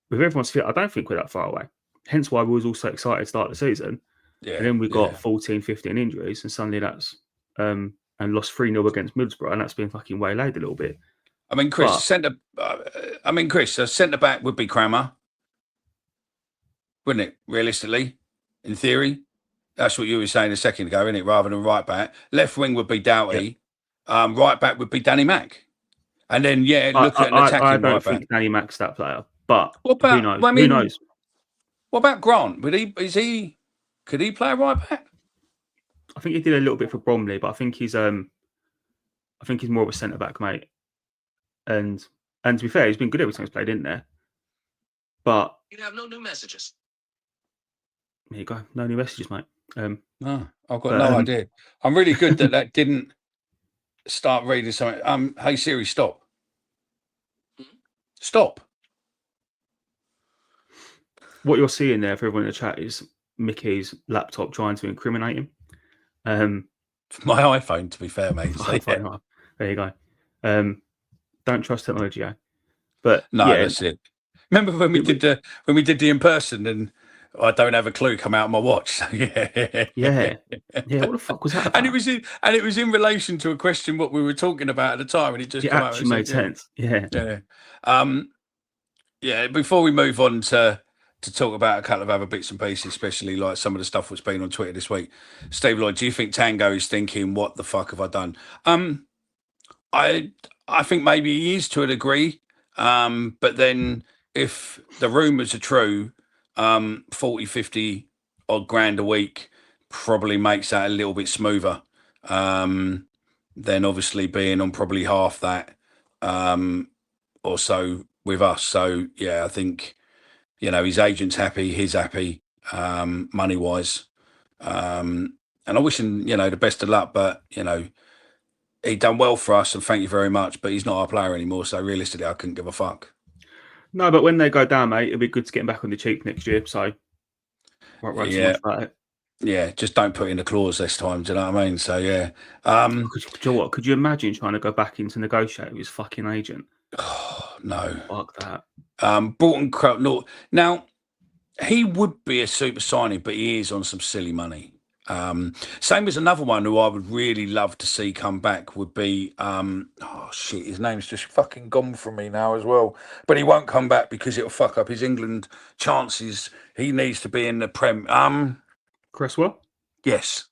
With everyone's fit, I don't think we're that far away. Hence why we was all so excited to start the season. Yeah, and then we got 14, 15 injuries, and suddenly that's and lost 3-0 against Middlesbrough, and that's been fucking waylaid a little bit. I mean, Chris, a centre back would be Crammer, wouldn't it? Realistically, in theory, that's what you were saying a second ago, isn't it? Rather than right back, left wing would be Doughty, right back would be Danny Mack, and then look at an attacking I don't right think back. Danny Mack's that player, but What about, who knows? I mean, Who knows? What about Grant? Could he play right back? I think he did a little bit for Bromley, but I think he's more of a centre back, mate. And to be fair, he's been good every time he's played in there. But You have no new messages. there you go, no new messages, mate. No, I've got no idea. I'm really good that didn't start reading something. Hey Siri, stop. Stop. What you're seeing there for everyone in the chat is Mickey's laptop trying to incriminate him. My iPhone, to be fair, mate. So, yeah. There you go. Don't trust technology, But No, yeah, that's it. Remember when we did the in person and I don't have a clue come out of my watch. So, yeah. What the fuck was that about? And it was in relation to a question what we were talking about at the time, and it just came actually made sense. Yeah. Before we move on to talk about a couple of other bits and pieces, especially like some of the stuff that's been on Twitter this week, Steve Lloyd, do you think Tango is thinking, "What the fuck have I done?" I think maybe he is to a degree, but then if the rumours are true, 40, 50 odd grand a week probably makes that a little bit smoother than obviously being on probably half that or so with us. So yeah, I think his agent's happy, he's happy money wise, and I wish him the best of luck. But he done well for us, and thank you very much. But he's not our player anymore, so realistically, I couldn't give a fuck. No, but when they go down, mate, it'll be good to get him back on the cheap next year. So, won't worry too much about it. Yeah, just don't put in a clause this time. Do you know what I mean? So yeah. Could you Could you imagine trying to go back into negotiate with his fucking agent? Oh, no. Fuck that. Broughton no. Now he would be a super signing, but he is on some silly money. Same as another one who I would really love to see come back would be his name's just fucking gone from me now as well. But he won't come back because it'll fuck up his England chances. He needs to be in the Prem. Cresswell? Yes.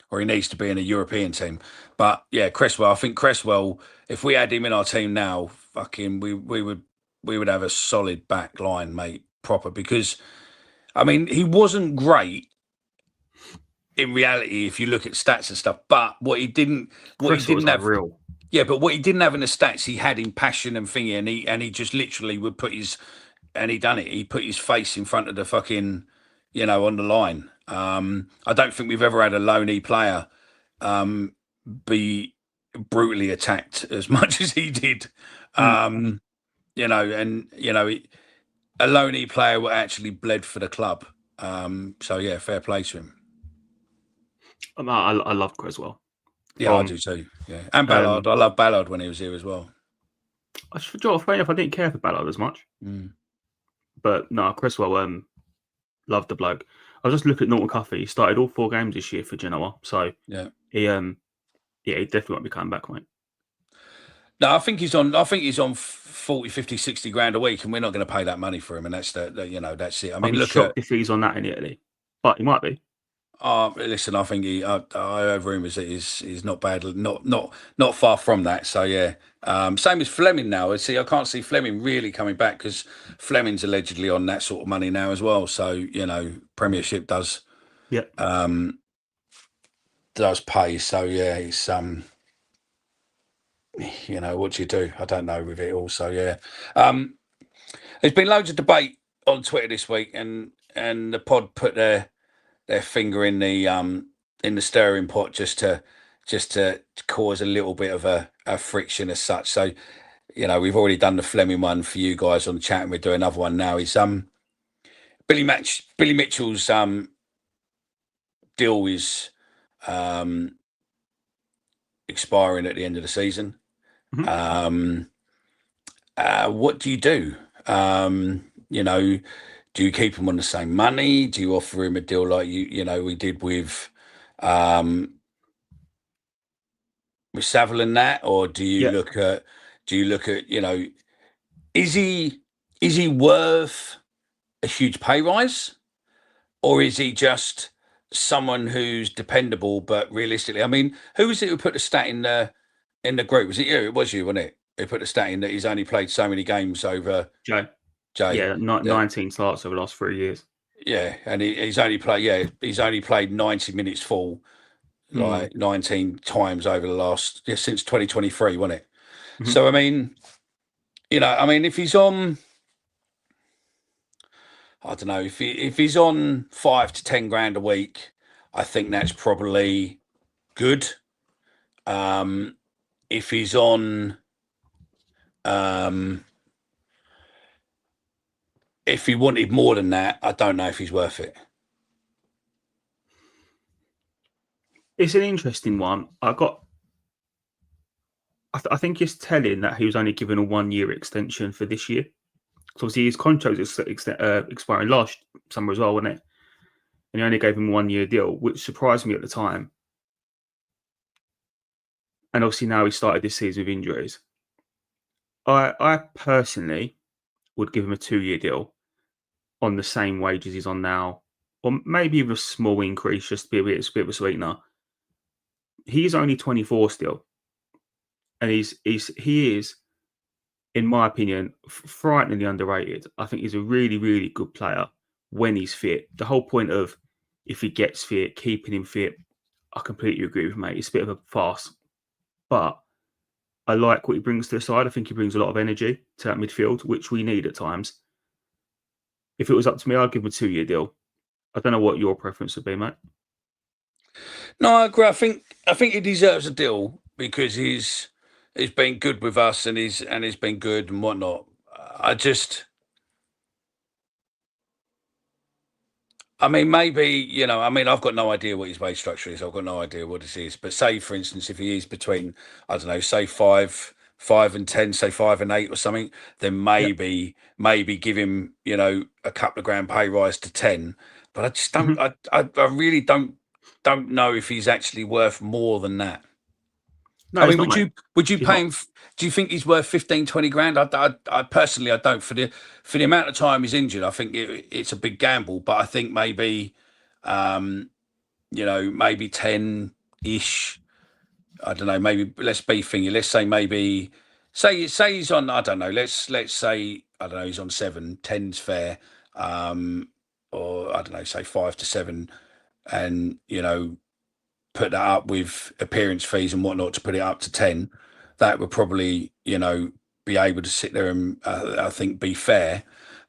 Or he needs to be in a European team. But yeah, Cresswell. I think Cresswell, if we had him in our team now, fucking we would have a solid back line, mate, proper. Because I mean, he wasn't great in reality if you look at stats and stuff, but what he didn't have real. Yeah, but what he didn't have in the stats, he had in passion and thingy, and he just literally would put his, and he done it. He put his face in front of the fucking, on the line. I don't think we've ever had a loanee player be brutally attacked as much as he did. A loanee player who actually bled for the club. So yeah, fair play to him. I love Cresswell. Yeah, I do too. Yeah, and Ballard. I love Ballard when he was here as well. Funny enough, I didn't care for Ballard as much. But no, Cresswell, loved the bloke. I was just looking at Norton Cuffy. He started all 4 games this year for Genoa. So yeah, he definitely won't be coming back, mate. No, I think he's on 40, 50, 60 grand a week, and we're not going to pay that money for him. And that's that's it. I mean, look, shocked if he's on that in Italy, but he might be. Listen, I think I heard rumours that he's not bad, not far from that. So yeah, same as Fleming now. See, I can't see Fleming really coming back because Fleming's allegedly on that sort of money now as well. So Premiership does Yeah. does pay. So yeah, it's what do you do? I don't know with it all. So yeah, there's been loads of debate on Twitter this week, and the pod put their finger in the stirring pot just to cause a little bit of a friction as such. So we've already done the Fleming one for you guys on the chat, and we're doing another one now. Is Billy Mitchell's deal is expiring at the end of the season. Mhm. What do you do? Do you keep him on the same money? Do you offer him a deal like we did with Savile and that, or do you Yeah. look at is he worth a huge pay rise, or is he just someone who's dependable but realistically? I mean, who was it who put the stat in the group? Was it you? It was you, wasn't it? Who put the stat in that he's only played so many games over Jay. Jay? Yeah, 19 starts over the last 3 years. Yeah, and he's only played 90 minutes full, like 19 times over the last since 2023, wasn't it? Mhm. So I mean, if he's on, I don't know, if he's on 5 to 10 grand a week, I think that's probably good. If he's on, if he wanted more than that, I don't know if he's worth it. It's an interesting one. I think it's telling that he was only given a 1-year extension for this year. So obviously his contract was expiring last summer as well, wasn't it? And he only gave him a 1-year deal, which surprised me at the time. And obviously now he started this season with injuries. I personally would give him a 2-year deal on the same wages he's on now, or maybe even a small increase just to be a bit of a sweetener. He's only 24 still, and he is, in my opinion, frighteningly underrated. I think he's a really, really good player when he's fit. The whole point of if he gets fit, keeping him fit, I completely agree with mate. It's a bit of a farce, but I like what he brings to the side. I think he brings a lot of energy to that midfield, which we need at times. If it was up to me, I'd give him a 2-year deal. I don't know what your preference would be, mate. No, I agree. I think he deserves a deal because he's been good with us and he's been good and whatnot. I mean, maybe, I've got no idea what his wage structure is. I've got no idea what this is. But say, for instance, if he is between, I don't know, say 5 and 10, say 5 and 8 or something, then maybe give him, a couple of grand pay rise to 10. But I just don't, I really don't know if he's actually worth more than that. No, I mean, not, would you He's pay not. him? Do you think he's worth 15, 20 grand? I personally, I don't. For the amount of time he's injured, I think it's a big gamble. But I think maybe, maybe 10-ish. I don't know. Maybe let's be thingy. Let's say maybe say he's on. I don't know. Let's say I don't know. He's on 7. 10's fair. Or I don't know. Say 5 to 7, and put that up with appearance fees and whatnot to put it up to 10, that would probably, be able to sit there and I think be fair.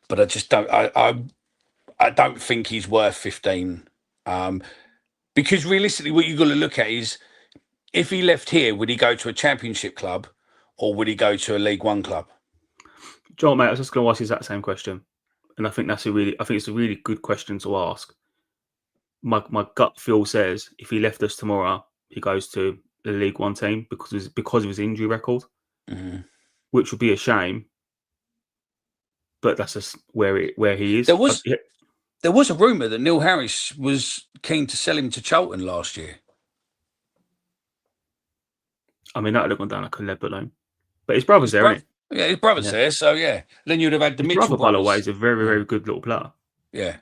But I just don't. I don't think he's worth 15. Because realistically, what you've got to look at is if he left here, would he go to a Championship club or would he go to a League One club? Joel, mate, I was just going to ask you that same question, and I think it's a really good question to ask. My gut feel says if he left us tomorrow, he goes to the League One team because of his injury record, which would be a shame. But that's just where he is. There was a rumor that Neil Harris was keen to sell him to Charlton last year. I mean, that would have gone down like a lead balloon. But his brother's there, isn't he? Yeah, his brother's there. So yeah, then you'd have had the His Mitchell brother, by the way, brothers. is a very, very good little player. Yeah.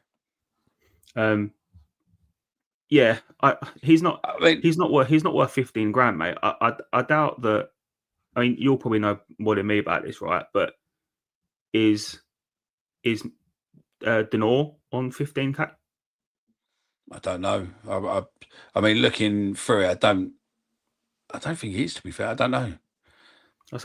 Yeah, he's not. I mean, He's not worth 15 grand, mate. I doubt that. I mean, you'll probably know more than me about this, right? But is Denor on 15k? I don't know. I mean, looking through it, I don't think he is. To be fair, I don't know.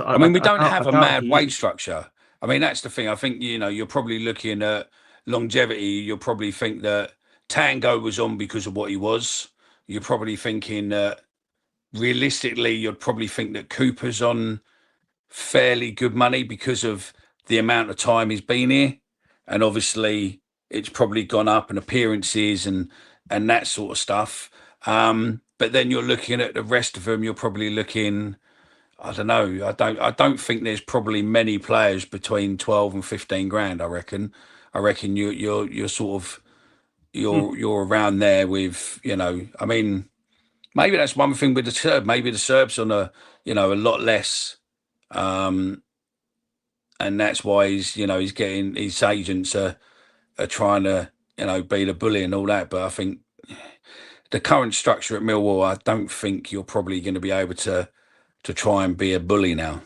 I mean, we don't have a doubt mad he wage is. structure. I mean, that's the thing. I think, you're probably looking at longevity. You'll probably think that Tango was on because of what he was. You're probably thinking that realistically, you'd probably think that Cooper's on fairly good money because of the amount of time he's been here. And obviously, it's probably gone up in appearances and that sort of stuff. But then you're looking at the rest of them. You're probably looking. I don't know. I don't think there's probably many players between 12 and 15 grand. I reckon. You're sort of you're around there with. I mean, maybe that's one thing with the Serb. Maybe the Serbs on a lot less, and that's why he's getting his agents are trying to be the bully and all that. But I think the current structure at Millwall, I don't think you're probably going to be able to try and be a bully now.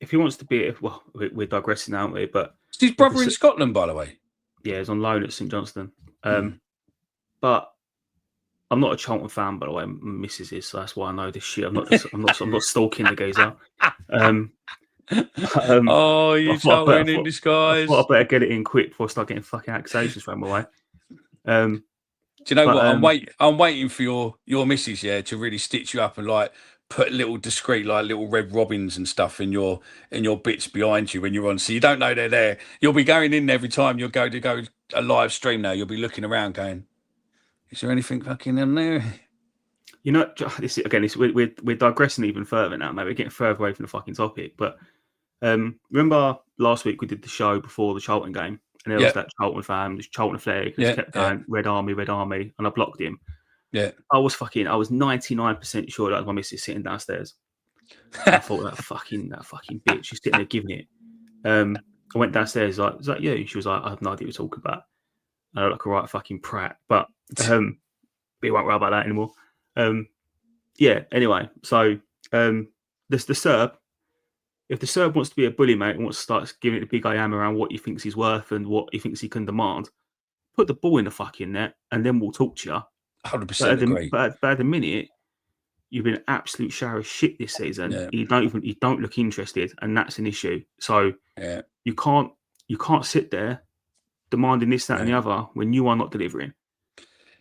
If he wants to be, well, we're digressing, aren't we? But It's his brother in Scotland, by the way. Yeah, he's on loan at St Johnstone. But I'm not a Charlton fan, by the way. My missus is, so that's why I know this shit. I'm not stalking the geezer. You Charlton in disguise. I thought I better get it in quick before I start getting fucking accusations thrown my way. Do you know what? I'm waiting for your missus, to really stitch you up and like put little discreet, like little red robins and stuff in your bits behind you when you're on, so you don't know they're there. You'll be going in every time you'll go a live stream. Now you'll be looking around, going, "Is there anything fucking in there?" We're digressing even further now. Maybe we're getting further away from the fucking topic. But remember last week we did the show before the Charlton game. And there was that Charlton fan, this Charlton flag, just kept going, Red Army, and I blocked him. Yeah. I was 99% sure that was my missus sitting downstairs. I thought that fucking bitch, she's sitting there giving it. I went downstairs, like, is that you? She was like, I have no idea what you're talking about. I look like a right fucking prat. But we won't worry about that anymore. Anyway, so the Serb. If the Serb wants to be a bully, mate, and wants to start giving it a big I am around what he thinks he's worth and what he thinks he can demand, put the ball in the fucking net, and then we'll talk to you. 100% agree. But at the minute, you've been an absolute shower of shit this season. Yeah. You don't look interested, and that's an issue. So you can't sit there demanding this, that, and the other when you are not delivering.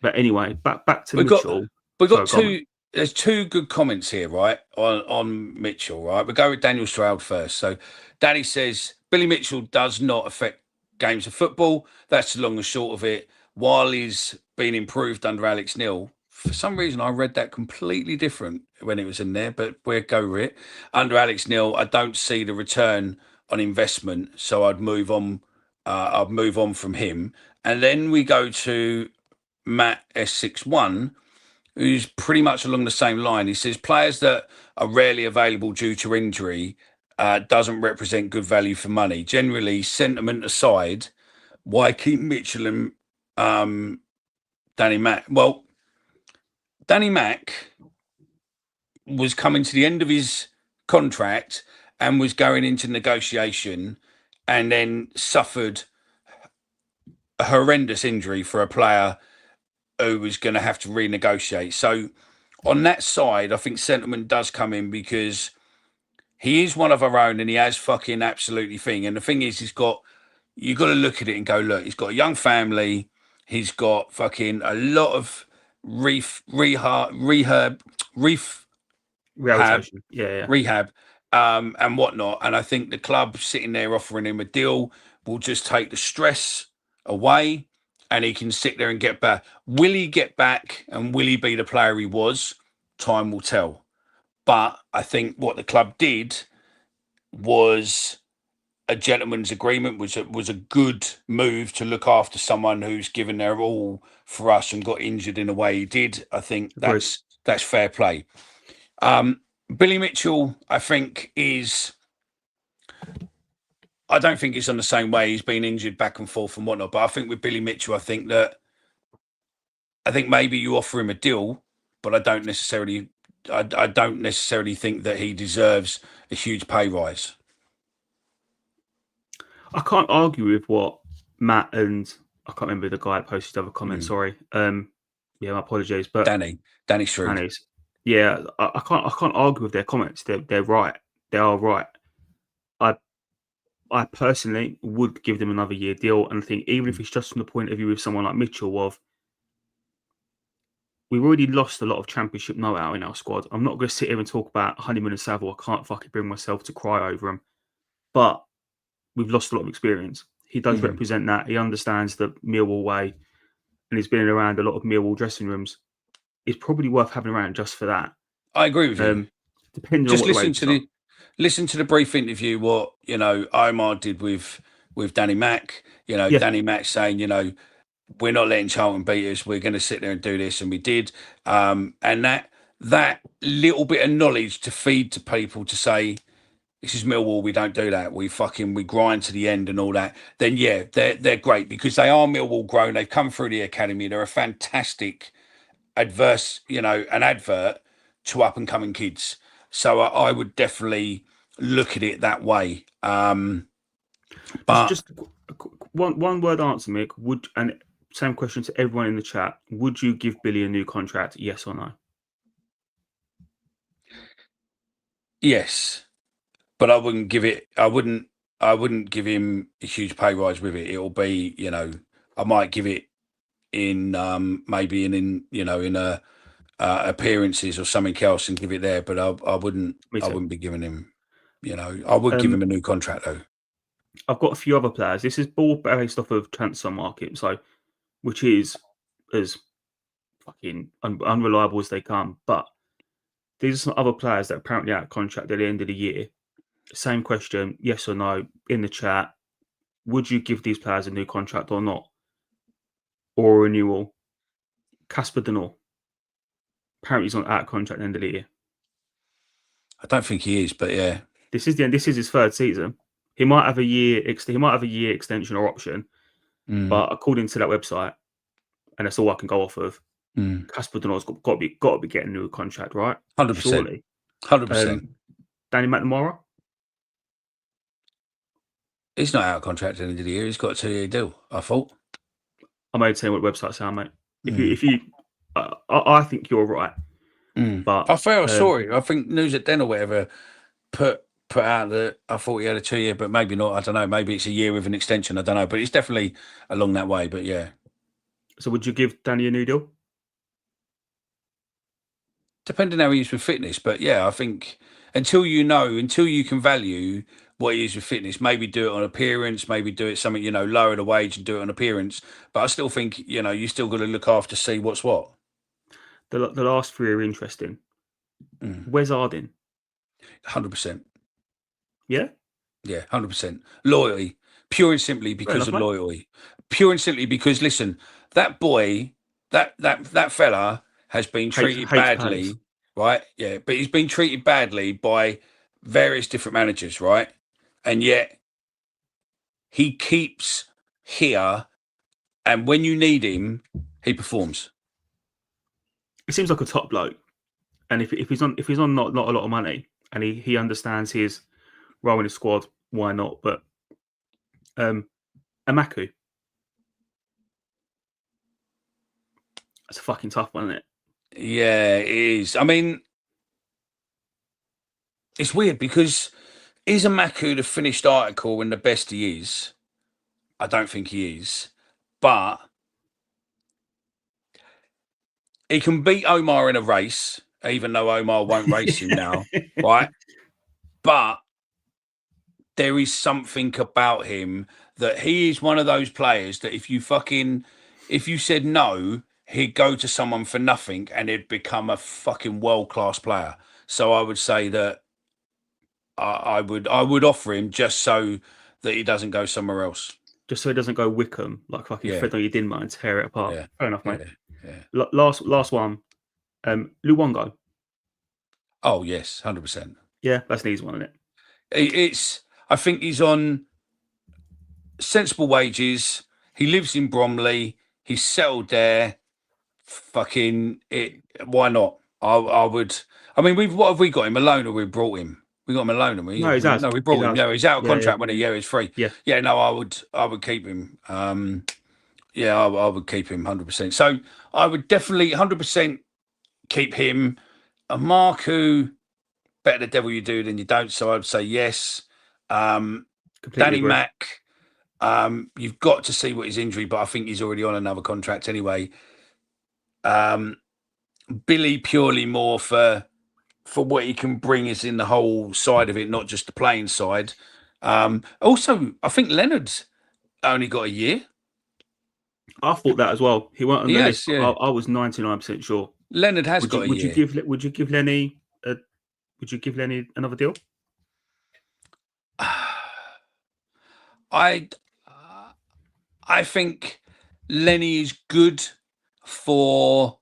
But anyway, back to Mitchell. We've got two. There's two good comments here, right, on Mitchell, right? We'll go with Daniel Stroud first. So Danny says, Billy Mitchell does not affect games of football. That's the long and short of it. While he's been improved under Alex Neil, for some reason I read that completely different when it was in there, but we'll go with it. Under Alex Neil, I don't see the return on investment, so I'd move on. I'd move on from him. And then we go to Matt S61, who's pretty much along the same line. He says players that are rarely available due to injury doesn't represent good value for money. Generally, sentiment aside, why keep Mitchell and Danny Mack? Well, Danny Mack was coming to the end of his contract and was going into negotiation and then suffered a horrendous injury for a player who was going to have to renegotiate. So on that side, I think sentiment does come in because he is one of our own and he has fucking absolutely thing. And the thing is, you've got to look at it and go, look, he's got a young family. He's got fucking a lot of rehab, and whatnot. And I think the club sitting there offering him a deal will just take the stress away. And he can sit there and get back. Will he get back and will he be the player he was? Time will tell. But I think what the club did was a gentleman's agreement, was a good move to look after someone who's given their all for us and got injured in the way he did. I think that's fair play. Billy Mitchell, I think, I don't think it's on the same way. He's been injured back and forth and whatnot. But I think with Billy Mitchell, I think that I think maybe you offer him a deal, but I don't necessarily think that he deserves a huge pay rise. I can't argue with what Matt and I can't remember the guy that posted the other comment. Sorry. Yeah, my apologies, but Danny Shrewd. Danny's. Yeah, I can't argue with their comments. They're right. They are right. I personally would give them another year deal, and I think even if it's just from the point of view of someone like Mitchell, of we've already lost a lot of championship know-how in our squad. I'm not going to sit here and talk about Honeyman and Saville. I can't fucking bring myself to cry over them, but we've lost a lot of experience. He does represent that. He understands the Millwall way, and he's been around a lot of Millwall dressing rooms. It's probably worth having around just for that. I agree with you. Depending Just on what listen to the brief interview. What Omar did with Danny Mack. Danny Mack saying, we're not letting Charlton beat us. We're going to sit there and do this, and we did. And that little bit of knowledge to feed to people to say, this is Millwall. We don't do that. We grind to the end and all that. Then yeah, they're great because they are Millwall grown. They've come through the academy. They're a fantastic an advert to up and coming kids. So I would definitely look at it that way. But just one word answer, Mick. And same question to everyone in the chat. Would you give Billy a new contract? Yes or no? Yes. But I wouldn't give it. I wouldn't give him a huge pay rise with it. It'll be, I might give it in maybe in appearances or something else and give it there. But I wouldn't be giving him. I would give him a new contract though. I've got a few other players. This is all based off of transfer market, so which is as fucking unreliable as they come. But these are some other players that are apparently out of contract at the end of the year. Same question, yes or no, in the chat. Would you give these players a new contract or not? Or a renewal? Casper Denor. Apparently he's on out of contract at the end of the year. I don't think he is, but yeah. This is his third season. He might have a year extension or option. But according to that website, and that's all I can go off of, Casper Denor's got to be getting a new contract, right? 100%. Surely. 100%. Danny McNamara? He's not out of contract at the end of the year. He's got a 2-year deal, I thought. I'm only saying what websites say, mate. If you, I think you're right. But I saw it. I think News at Den or whatever put out that I thought he had a 2-year, but maybe not. I don't know. Maybe it's a year with an extension. I don't know. But it's definitely along that way. But yeah. So would you give Danny a new deal? Depending how he is with fitness. But yeah, I think until you can value what he is with fitness, maybe do it on appearance, maybe do it something, lower the wage and do it on appearance. But I still think, you still got to look after, see what's what. The last three are interesting. Where's Ardin? 100%. Yeah? Yeah, 100%. Loyalty. Pure and simply because of loyalty. Pure and simply because, listen, that boy, that fella has been treated badly, right? Yeah, but he's been treated badly by various different managers, right? And yet he keeps here, and when you need him, he performs. It seems like a top bloke, and if he's on not a lot of money, and he understands his role in the squad, why not? But Amaku, that's a fucking tough one, isn't it? Yeah, it is. I mean, it's weird because is Amaku the finished article and the best he is? I don't think he is, but he can beat Omar in a race, even though Omar won't race him now, right? But there is something about him that he is one of those players that if you said no, he'd go to someone for nothing and he'd become a fucking world-class player. So I would say that I would offer him just so that he doesn't go somewhere else. Just so he doesn't go Wickham, like fucking Fred on your din and tear it apart. Yeah. Fair enough, mate. Yeah. Last one. Luongo. Oh, yes, 100%. Yeah, that's an easy one, isn't it? I think he's on sensible wages. He lives in Bromley. He's settled there. fucking it. Why not? I would. I mean, what have we got him alone, or we brought him? We got him alone, and No, he's out. no, we brought him. He's Yeah, he's out of Yeah, contract when he's free. Yeah. Yeah, no, I would keep him. Yeah, I would keep him 100%. So I would definitely 100% keep him. A Marku, better the devil you do than you don't. So I'd say yes. Completely Danny agree. Mack, you've got to see what his injury, but I think he's already on another contract anyway. Billy purely more for what he can bring is in the whole side of it, not just the playing side. Also, I think Leonard's only got a year. I thought that as well. He went on the list. Yeah. I was 99% sure. Leonard has got a year. Would you give Lenny another deal? I think Lenny is good for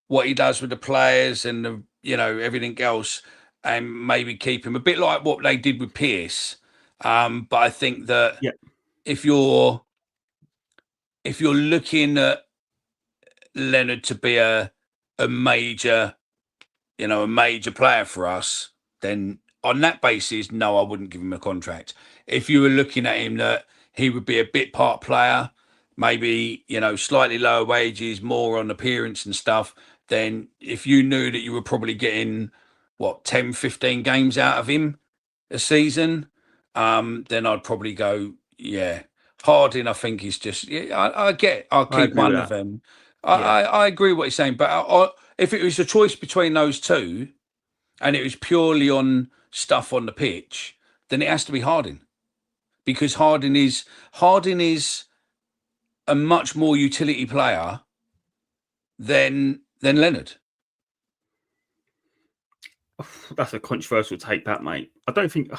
what he does with the players and the, everything else, and maybe keep him a bit like what they did with Pierce. But I think that if you're looking at Leonard to be a major, a major player for us, then on that basis, no, I wouldn't give him a contract. If you were looking at him that he would be a bit part player, maybe, slightly lower wages, more on appearance and stuff, then if you knew that you were probably getting 10, 15 games out of him a season, then I'd probably go, Harding, I think is just, I'll keep one of them. I agree with what he's saying, but if it was a choice between those two and it was purely on stuff on the pitch, then it has to be Harding, because Harding is a much more utility player than Leonard. That's a controversial take, that, mate. I don't think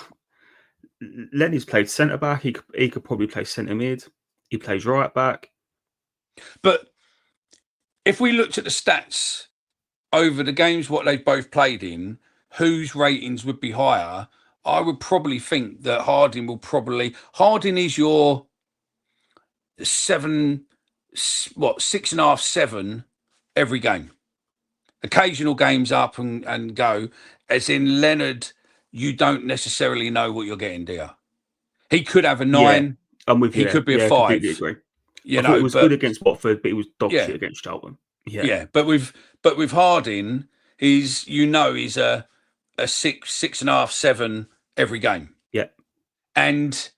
Lenny's played centre back. He could probably play centre mid. He plays right back. But if we looked at the stats over the games what they've both played in, whose ratings would be higher, I would probably think that Harding is your 6.5, 7 every game. Occasional games up and go. As in Leonard, you don't necessarily know what you're getting, do you? He could have a 9. I'm with you. He could be a 5. I completely agree. I thought it was good against Watford, but it was dog shit against Charlton. Yeah. But with Harding, he's a 6.5, 7 every game. Yeah. And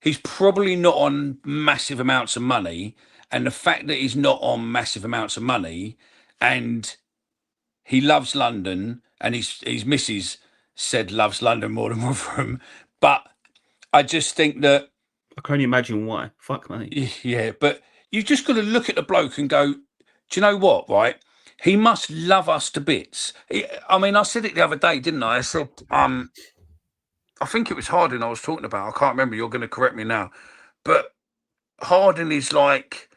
he's probably not on massive amounts of money. And the fact that he's not on massive amounts of money, and he loves London, and his missus said loves London more than Rotherham. But I just think that I can only imagine why. Fuck me. Yeah, but you've just got to look at the bloke and go, do you know what, right? He must love us to bits. I said it the other day, didn't I? I said, I think it was Harding I was talking about. I can't remember. You're going to correct me now. But Harding is like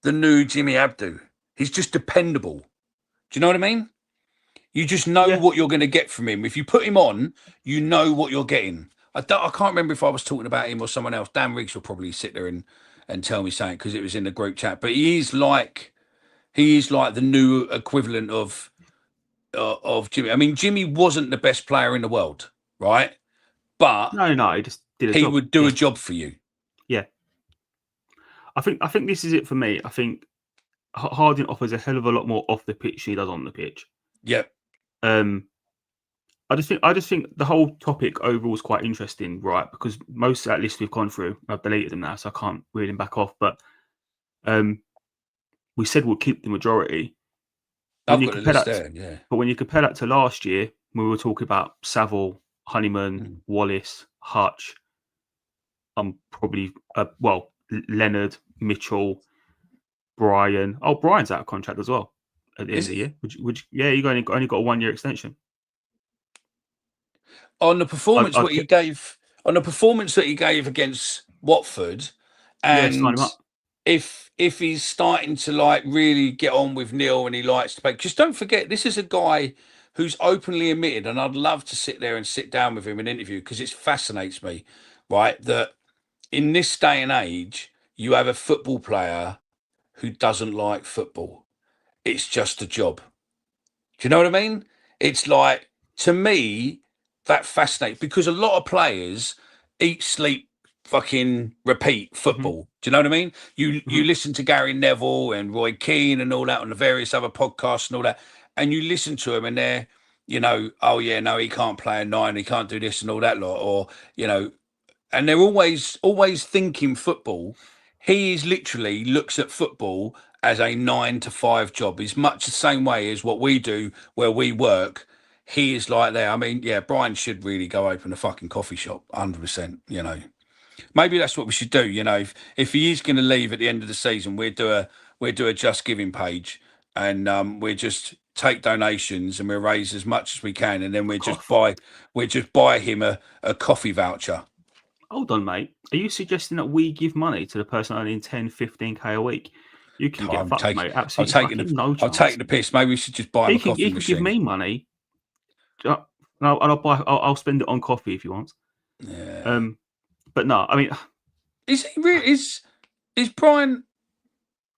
the new Jimmy Abdu. He's just dependable. Do you know what I mean? You just know what you're going to get from him. If you put him on, you know what you're getting. I can't remember if I was talking about him or someone else. Dan Riggs will probably sit there and tell me something because it was in the group chat. But he is like the new equivalent of Jimmy. I mean, Jimmy wasn't the best player in the world, right? But no, he just did a job. He would do a job for you. Yeah. I think this is it for me. I think Harding offers a hell of a lot more off the pitch than he does on the pitch. Yep. I just think the whole topic overall is quite interesting, right? Because most of that list we've gone through, I've deleted them now, so I can't reel them back off. But we said we'll keep the majority. But when you compare that to last year, when we were talking about Saville, Honeyman, Wallace, Hutch, probably Leonard, Mitchell, Brian. Oh, Brian's out of contract as well at the end of the year. You've only got a 1-year extension. On the performance that he gave against Watford, and if he's starting to really get on with Neil and he likes to play, just don't forget this is a guy who's openly admitted, and I'd love to sit down with him and interview because it fascinates me, right? That in this day and age, you have a football player who doesn't like football. it's just a job. Do you know what I mean? It's like, to me, that fascinates, because a lot of players eat, sleep, fucking repeat football. Do you know what I mean? You listen to Gary Neville and Roy Keane and all that on the various other podcasts and all that, and you listen to them and they're, you know, oh yeah, no, he can't play a 9, he can't do this and all that lot, or, you know, and they're always thinking football. He is literally looks at football as a 9 to 5 job. Is much the same way as what we do where we work. He is like there. I mean, yeah, Brian should really go open a fucking coffee shop, 100%. You know, maybe that's what we should do. You know, if he is going to leave at the end of the season, we'll do a Just Giving page, and we'll just take donations and we'll raise as much as we can, and then we'll just buy him a coffee voucher. Hold on, mate. Are you suggesting that we give money to the person earning 10, 15k a week? You can get fucked, mate. Absolutely. I'll take the piss. Maybe we should just buy him a coffee machine. He can give me money. I'll spend it on coffee if you want. Yeah. But no, I mean, is he really? Is Brian?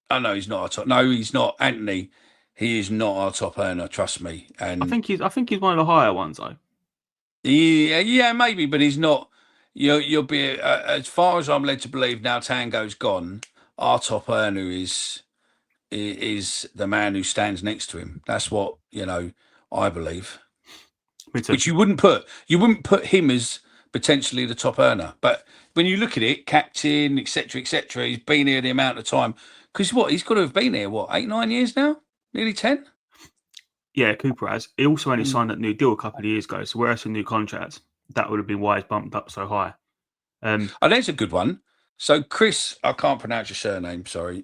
Oh no, he's not our top. No, he's not. Anthony, he is not our top earner. Trust me. And I think he's one of the higher ones, though. Yeah, maybe, but he's not. You'll be as far as I'm led to believe now. Tango's gone. Our top earner is the man who stands next to him. That's what I believe. Which you wouldn't put him as potentially the top earner. But when you look at it, captain, etc., he's been here the amount of time. Because he's got to have been here 8, 9 years now, nearly 10. Yeah, Cooper has. He also only signed that new deal a couple of years ago. So where else a new contract? That would have been why it's bumped up so high. There's a good one. So Chris, I can't pronounce your surname. Sorry.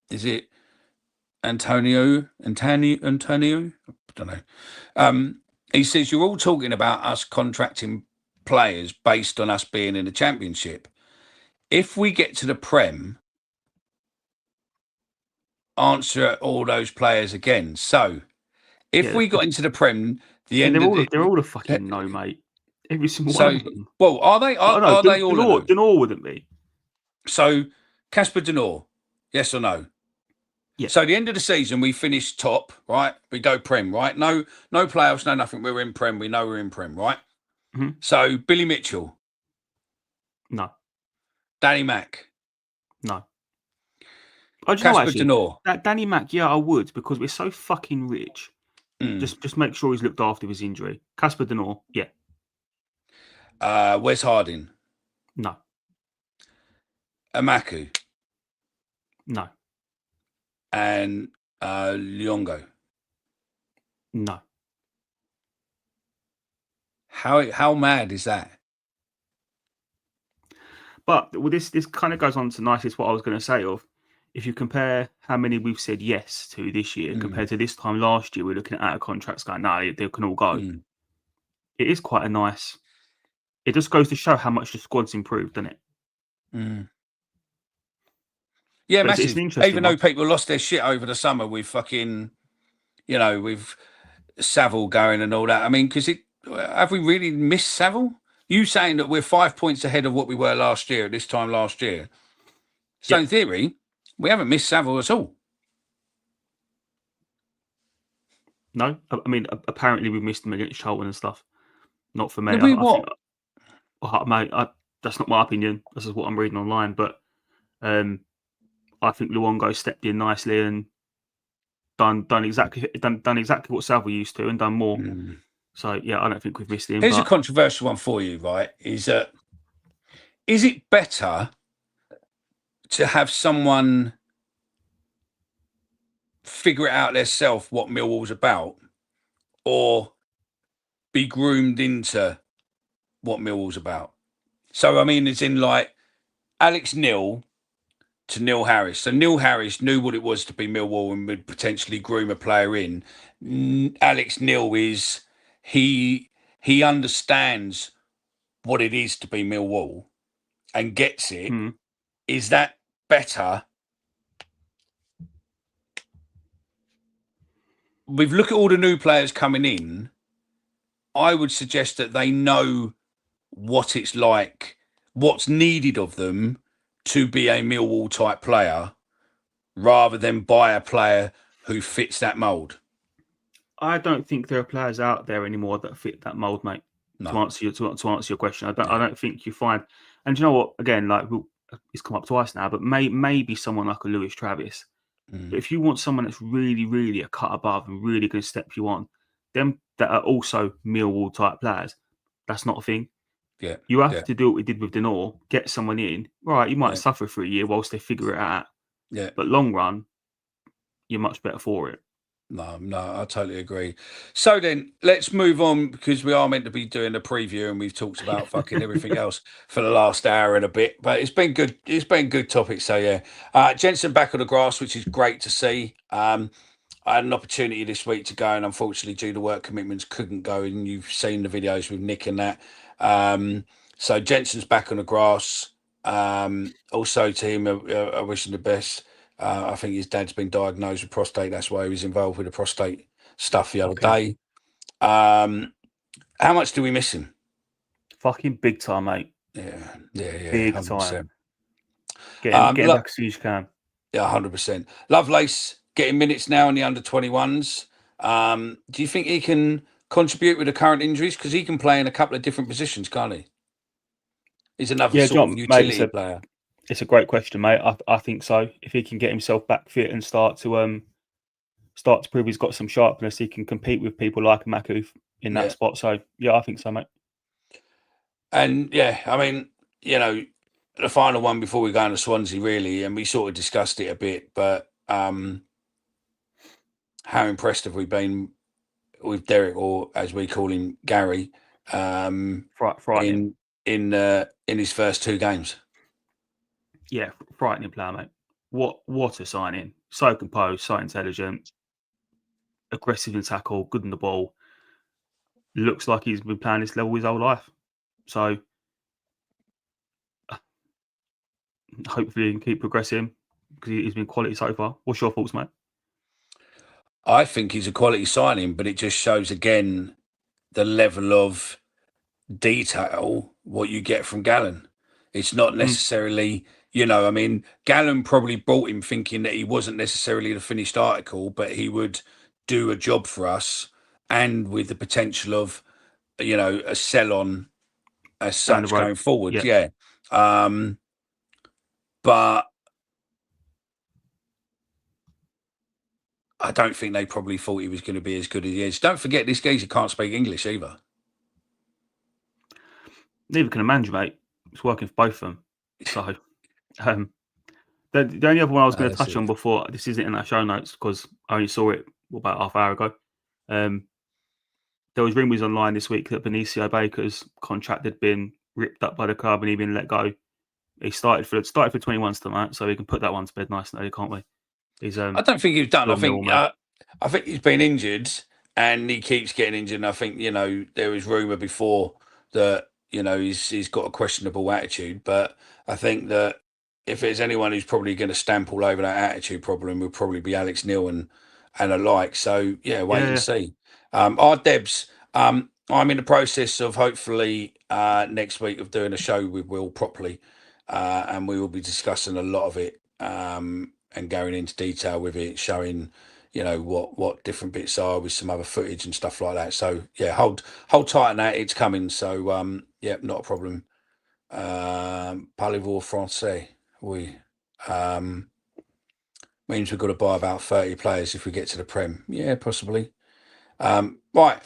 Is it Antonio? I don't know. He says you're all talking about us contracting players based on us being in the Championship. If we get to the Prem, answer all those players again. So if we got into the Prem, they're all a fucking no, mate. Every single one of them. Well, are they? Are they all? Denor wouldn't be. So Casper Denor, yes or no? Yeah. So at the end of the season, we finish top, right? We go Prem, right? No playoffs, no nothing. We're in Prem. We know we're in Prem, right? Mm-hmm. So Billy Mitchell, no. Danny Mack, no. Casper Denor. Danny Mack, yeah, I would, because we're so fucking rich. Just make sure he's looked after his injury. Casper Denor, yeah. Wes Harding, no. Amaku, no. And Liongo, no. How mad is that? But this kind of goes on to nicest what I was going to say of, if you compare how many we've said yes to this year compared to this time last year, we're looking at out of contracts going, no, they can all go. It is quite a nice. It just goes to show how much the squad's improved, doesn't it? Yeah, massive. Even though people lost their shit over the summer with fucking, with Saville going and all that. I mean, have we really missed Saville? You saying that we're 5 points ahead of what we were last year at this time last year. So in theory, we haven't missed Saville at all. No, I mean, apparently we missed them against Charlton and stuff. Not for me. That's not my opinion. This is what I'm reading online. But I think Luongo stepped in nicely and done exactly what Saville used to and done more. So yeah, I don't think we've missed him. Here's a controversial one for you, right? Is it better to have someone figure it out themselves what Millwall's about, or be groomed into what Millwall's about? So I mean, it's in like Alex Neil to Neil Harris. So Neil Harris knew what it was to be Millwall and would potentially groom a player in. Alex Neil is he understands what it is to be Millwall and gets it. Is that better? We've looked at all the new players coming in. I would suggest that they know what it's like, what's needed of them to be a Millwall type player, rather than buy a player who fits that mould? I don't think there are players out there anymore that fit that mould, mate. No. To answer your question, I don't think you find. And do you know what? Again, like it's come up twice now, but maybe someone like a Lewis Travis. But if you want someone that's really, really a cut above and really going to step you on, them that are also Millwall type players, that's not a thing. Yeah. You have to do what we did with Denor, get someone in. Right, you might suffer for a year whilst they figure it out. Yeah. But long run, you're much better for it. No, I totally agree. So then let's move on, because we are meant to be doing a preview and we've talked about fucking everything else for the last hour and a bit, but it's been good. It's been good topics. So yeah, Jensen back on the grass, which is great to see. I had an opportunity this week to go, and unfortunately due to work commitments couldn't go, and you've seen the videos with Nick and that. So Jensen's back on the grass. Also to him, I wish him the best. I think his dad's been diagnosed with prostate. That's why he was involved with the prostate stuff the other day. How much do we miss him? Fucking big time, mate. Yeah. Big 100%. time. Get back as soon as you can. Yeah, 100%. Lovelace getting minutes now in the under-21s. Do you think he can contribute with the current injuries? Because he can play in a couple of different positions, can't he? He's another sort of utility player. It's a great question, mate. I think so. If he can get himself back fit and start to prove he's got some sharpness, he can compete with people like Maku in that spot. So yeah, I think so, mate. And yeah, I mean, you know, the final one before we go into Swansea, really, and we sort of discussed it a bit, but how impressed have we been with Derek, or as we call him, Gary, frightening in his first 2 games? Yeah, frightening player, mate. What a signing. So composed, so intelligent, aggressive in tackle, good in the ball. Looks like he's been playing this level his whole life. So hopefully he can keep progressing, because he's been quality so far. What's your thoughts, mate? I think he's a quality signing, but it just shows again the level of detail what you get from Gallen. It's not necessarily, you know, I mean, Gallen probably brought him thinking that he wasn't necessarily the finished article, but he would do a job for us, and with the potential of, you know, a sell on as such going forward. Yeah. But I don't think they probably thought he was going to be as good as he is. Don't forget, this geezer can't speak English either. Neither can a manager, mate. It's working for both of them. So the only other one I was going to touch on before, this isn't in our show notes because I only saw it about half hour ago. There was rumours online this week that Benicio Baker's contract had been ripped up by the club and he'd been let go. He started for 21s tonight, so we can put that one to bed nice and early, can't we? I don't think he's done. I think he's been injured and he keeps getting injured. And I think, you know, there was rumour before that, you know, he's got a questionable attitude. But I think that if there's anyone who's probably going to stamp all over that attitude problem, would probably be Alex Neil and alike. So yeah, wait and see. Our Debs, I'm in the process of hopefully next week of doing a show with Will properly, and we will be discussing a lot of it and going into detail with it, showing, you know, what different bits are with some other footage and stuff like that. So yeah, hold tight on that. It's coming. So yeah, not a problem. Parlez-vous français? Oui. Means we've got to buy about 30 players if we get to the Prem. Yeah, possibly. Right.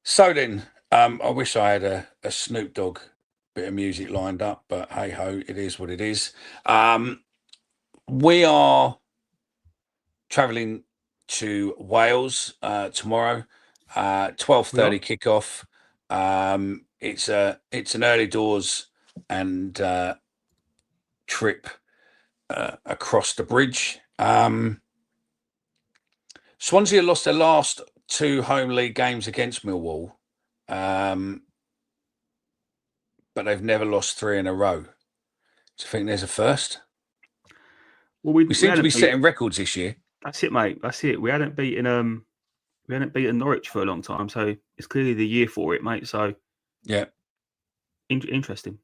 So then, I wish I had a Snoop Dogg bit of music lined up, but hey ho, it is what it is. We are travelling to Wales tomorrow, 12:30 kickoff. It's an early doors and trip across the bridge. Swansea lost their last 2 home league games against Millwall, but they've never lost 3 in a row. Do you think there's a first? Well, we seem to be setting records this year. That's it, mate. That's it. We hadn't beaten Norwich for a long time, so it's clearly the year for it, mate. So yeah, interesting.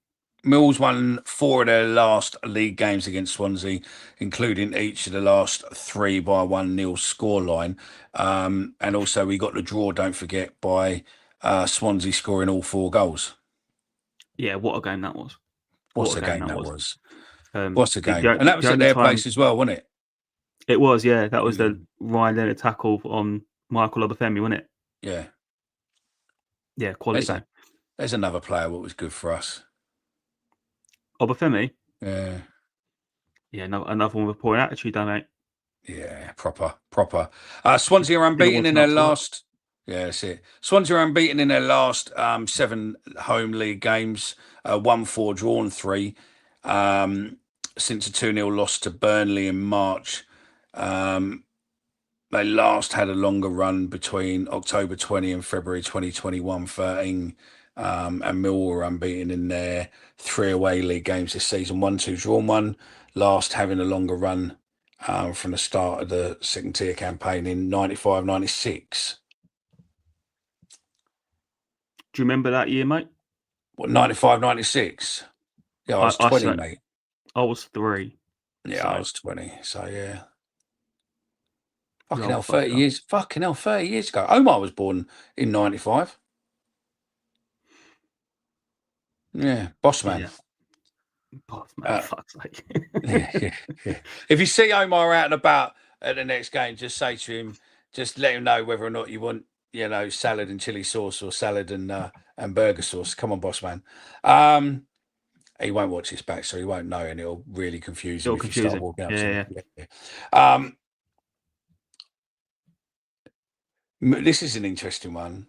Mills won 4 of their last league games against Swansea, including each of the last 3 by 1-0 scoreline. And also we got the draw, don't forget, by Swansea scoring all 4 goals. Yeah, what a game that was. What What a game that was. What a game. And that was the at only their time place as well, wasn't it? it was, yeah. That was the Ryan Leonard tackle on Michael Obafemi, wasn't it? Yeah. Yeah, quality game. There's another player what was good for us. Obafemi? Yeah. Yeah, no, another one with a poor attitude, though, mate. Yeah, proper. Swansea are unbeaten in their last. Yeah, that's it. Swansea are unbeaten in their last 7 home league games. 1-4, drawn 3. Since a 2-0 loss to Burnley in March. They last had a longer run between October 20 and February 2021, 13. And Millwall were unbeaten in their 3 away league games this season. 1-2, drawn 1. Last having a longer run from the start of the second tier campaign in 95-96. Do you remember that year, mate? What, 95-96? Yeah, I was 20, mate. I was 3. Yeah, so. I was 20. So, yeah. Fucking hell, 30 years. Fucking hell, 30 years ago. Omar was born in 95. Yeah, boss man. Yeah. Boss man, fuck's sake. yeah. If you see Omar out and about at the next game, just say to him, just let him know whether or not you want, salad and chili sauce or salad and burger sauce. Come on, boss man. He won't watch this back, so he won't know, and it'll really confuse him if you start walking up to him. Yeah. This is an interesting one.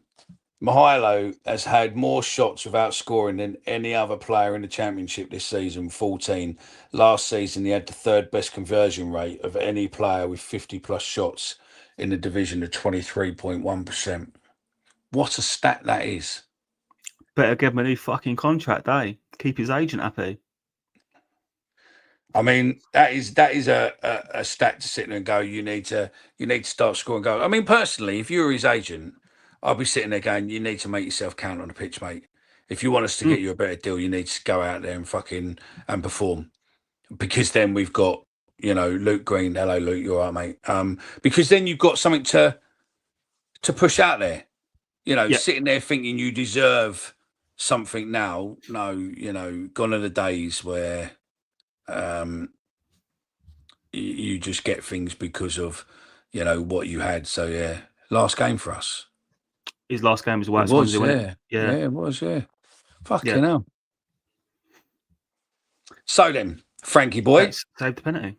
Mihailo has had more shots without scoring than any other player in the Championship this season, 14. Last season, he had the 3rd best conversion rate of any player with 50-plus shots in the division of 23.1%. What a stat that is. Better give him a new fucking contract, eh? Keep his agent happy. I mean, that is a stat to sit there and go, you need to start scoring goals. I mean, personally, if you were his agent, I'll be sitting there going, you need to make yourself count on the pitch, mate. If you want us to get you a better deal, you need to go out there and perform. Because then we've got, Luke Green. Hello, Luke. You're all right, mate. Because then you've got something to push out there. Sitting there thinking you deserve something now. No, gone are the days where you just get things because of, what you had. So, yeah, last game for us. His last game was away at Swansea, wasn't it? Yeah, it was, yeah. Fucking hell. So then, Frankie boy. Saved the penalty.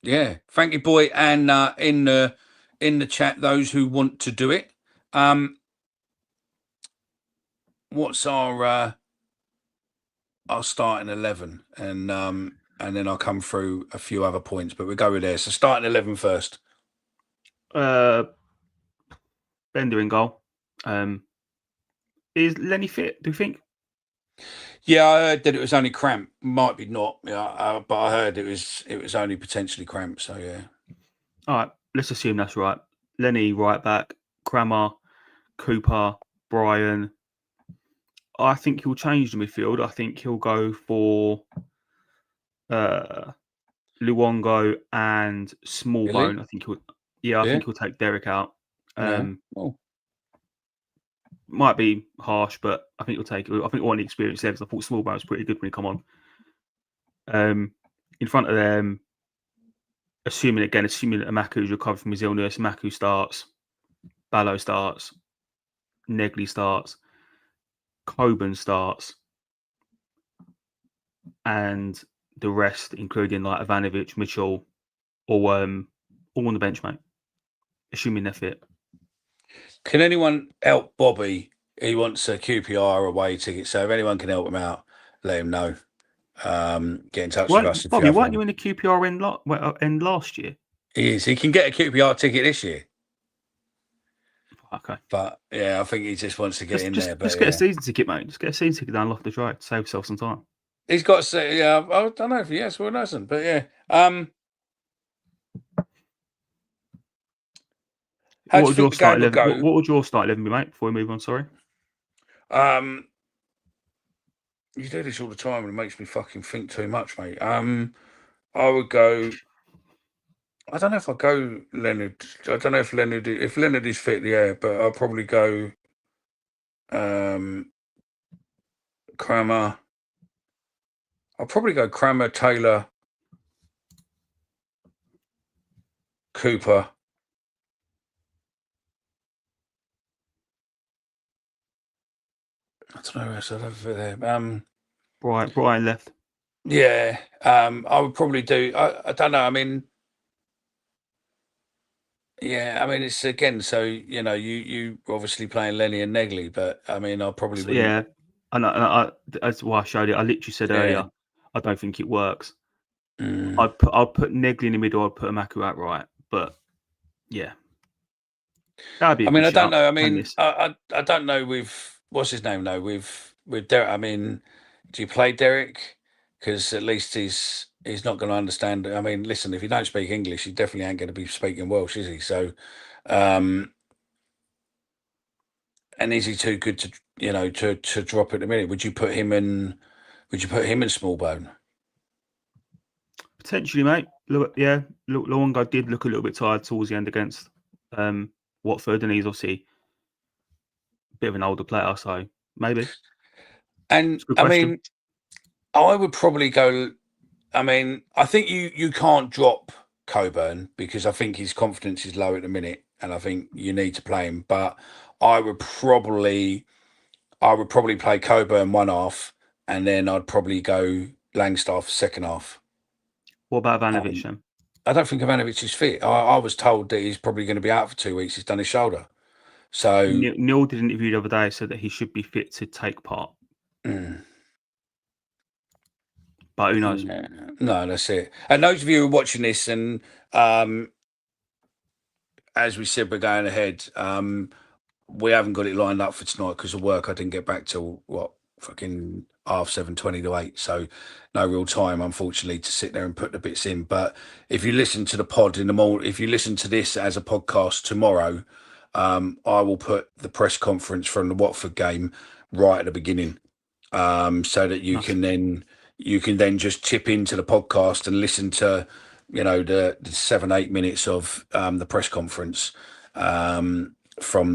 Yeah, Frankie boy, and in the chat, those who want to do it. What's our starting 11? And then I'll come through a few other points, but we'll go with there. So starting 11 first. Bender in goal. Is Lenny fit, do you think? Yeah, I heard that it was only cramp. Might be not, yeah, but I heard it was only potentially cramp. So yeah. All right, let's assume that's right. Lenny right back, Crammer, Cooper, Brian. I think he'll change the midfield. I think he'll go for Luongo and Smallbone. Really? I think he'll take Derek out. Might be harsh, but I think he'll take it. I think all the experience there, because I thought Smallbone was pretty good when he come on. In front of them, assuming that Amaku's recovered from his illness, Amaku starts, Ballo starts, Negley starts, Coburn starts, and the rest, including like Ivanovic, Mitchell, all on the bench, mate. Assuming they're fit. Can anyone help Bobby? He wants a QPR away ticket, so if anyone can help him out, let him know. Get in touch with us. Bobby, weren't you in the QPR end last year? He is. He can get a QPR ticket this year. Okay. But yeah, I think he just wants to get in there. But just get a season ticket, mate. Just get a season ticket down Loftus Drive to save yourself some time. He's got to say, yeah, I don't know if he has or doesn't, but yeah. What would your start 11 be, mate, before we move on? Sorry. You do this all the time, and it makes me fucking think too much, mate. I would go. I don't know if I go Leonard. I don't know if Leonard is fit, yeah, but I'll probably go Crammer. I'll probably go Crammer, Taylor, Cooper. I don't know who else I'd have there. Brian left. Yeah, I would probably do. I don't know. I mean, yeah, I mean it's again. So you obviously playing Lenny and Negley, but I mean I probably wouldn't. Yeah, and that's why I showed it. I literally said earlier, I don't think it works. Mm. I'd put Negley in the middle. I'd put Amaku out right, but yeah, that'd be. I mean, I don't know. I mean, this. I don't know with what's his name though. With Derek. I mean, do you play Derek? Because at least he's not going to understand. I mean, listen, if you don't speak English, you definitely ain't going to be speaking Welsh, is he? So, and is he too good to to drop at the minute? Would you put him in? Would you put him in Smallbone? Potentially, mate. Luongo did look a little bit tired towards the end against Watford, and he's obviously a bit of an older player, so maybe. And I mean, I would probably go. I mean, I think you can't drop Coburn because I think his confidence is low at the minute, and I think you need to play him. But I would probably play Coburn one half, and then I'd probably go Langstaff second half. What about Ivanovic then? I don't think Ivanovic is fit. I was told that he's probably going to be out for 2 weeks. He's done his shoulder. So Neil did an interview the other day, said that he should be fit to take part. But who knows? No, that's it. And those of you who are watching this, and as we said, we're going ahead. We haven't got it lined up for tonight because of work. I didn't get back till fucking 7:30, 20 to 8. So no real time, unfortunately, to sit there and put the bits in. But if you listen to the pod in the morning, if you listen to this as a podcast tomorrow, I will put the press conference from the Watford game right at the beginning, so that you can then just chip into the podcast and listen to the 7-8 minutes of the press conference from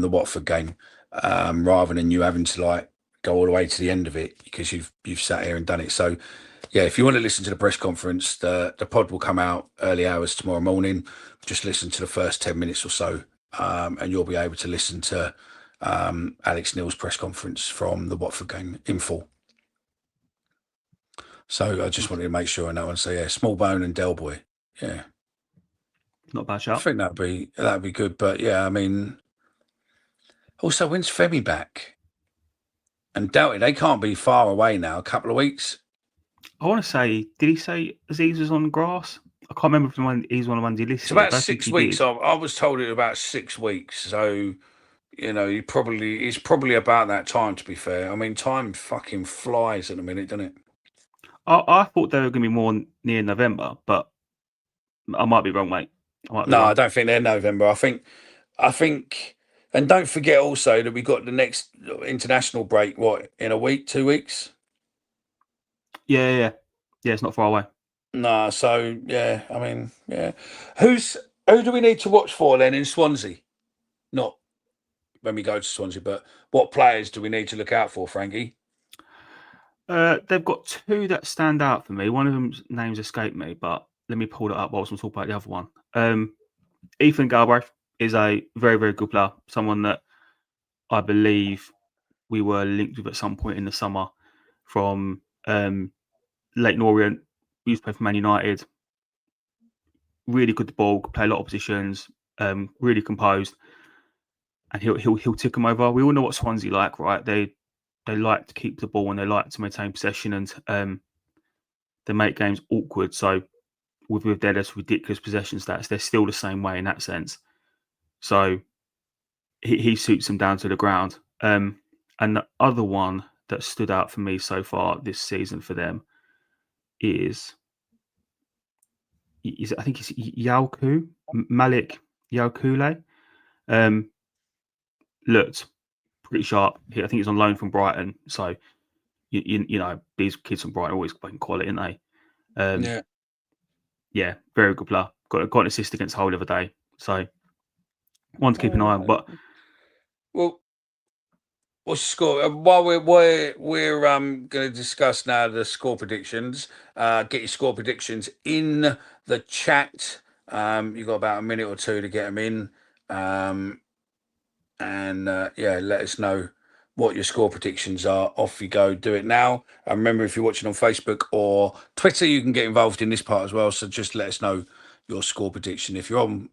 the Watford game, rather than you having to go all the way to the end of it because you've sat here and done it. So yeah, if you want to listen to the press conference, the pod will come out early hours tomorrow morning. Just listen to the first 10 minutes or so, and you'll be able to listen to Alex Neil's press conference from the Watford game in full. So I just wanted to make sure on that one. So yeah, Smallbone and Del Boy. Yeah. Not a bad shout. I think that'd be good. But yeah, I mean, also when's Femi back? And Doughty, they can't be far away now. A couple of weeks. I want to say, did he say Aziz was on grass? I can't remember from when he's one of the ones he listed. It's about 6 weeks. I was told it about 6 weeks. So it's probably about that time. To be fair, I mean, time fucking flies at the minute, doesn't it? I thought they were going to be more near November, but I might be wrong, mate. I don't think they're November. I think, and don't forget also that we got the next international break. What, in a week, 2 weeks? Yeah. It's not far away. No, so yeah. I mean, yeah. Who do we need to watch for then in Swansea? Not when we go to Swansea, but what players do we need to look out for, Frankie? They've got two that stand out for me. One of them's names escape me, but let me pull it up whilst I'm talking about the other one. Ethan Galbraith is a very, very good player. Someone that I believe we were linked with at some point in the summer from Leyton Orient. We used to play for Man United. Really good the ball, could play a lot of positions, really composed. And he'll tick them over. We all know what Swansea like, right? They like to keep the ball and they like to maintain possession, and they make games awkward. So with their ridiculous possession stats, they're still the same way in that sense. So he suits them down to the ground. And the other one that stood out for me so far this season for them is I think it's Malik Yaukule. Looked pretty sharp. I think he's on loan from Brighton. So, you know, these kids from Brighton are always playing quality, aren't they? Yeah. Yeah, very good player. Got an assist against Hull the other day. So one to keep an eye on. But Well, what's the score? While we're going to discuss now the score predictions. Get your score predictions in the chat. You've got about a minute or two to get them in. And yeah, let us know what your score predictions are. Off you go, do it now. And remember, if you're watching on Facebook or Twitter, you can get involved in this part as well. So just let us know your score prediction. If you're on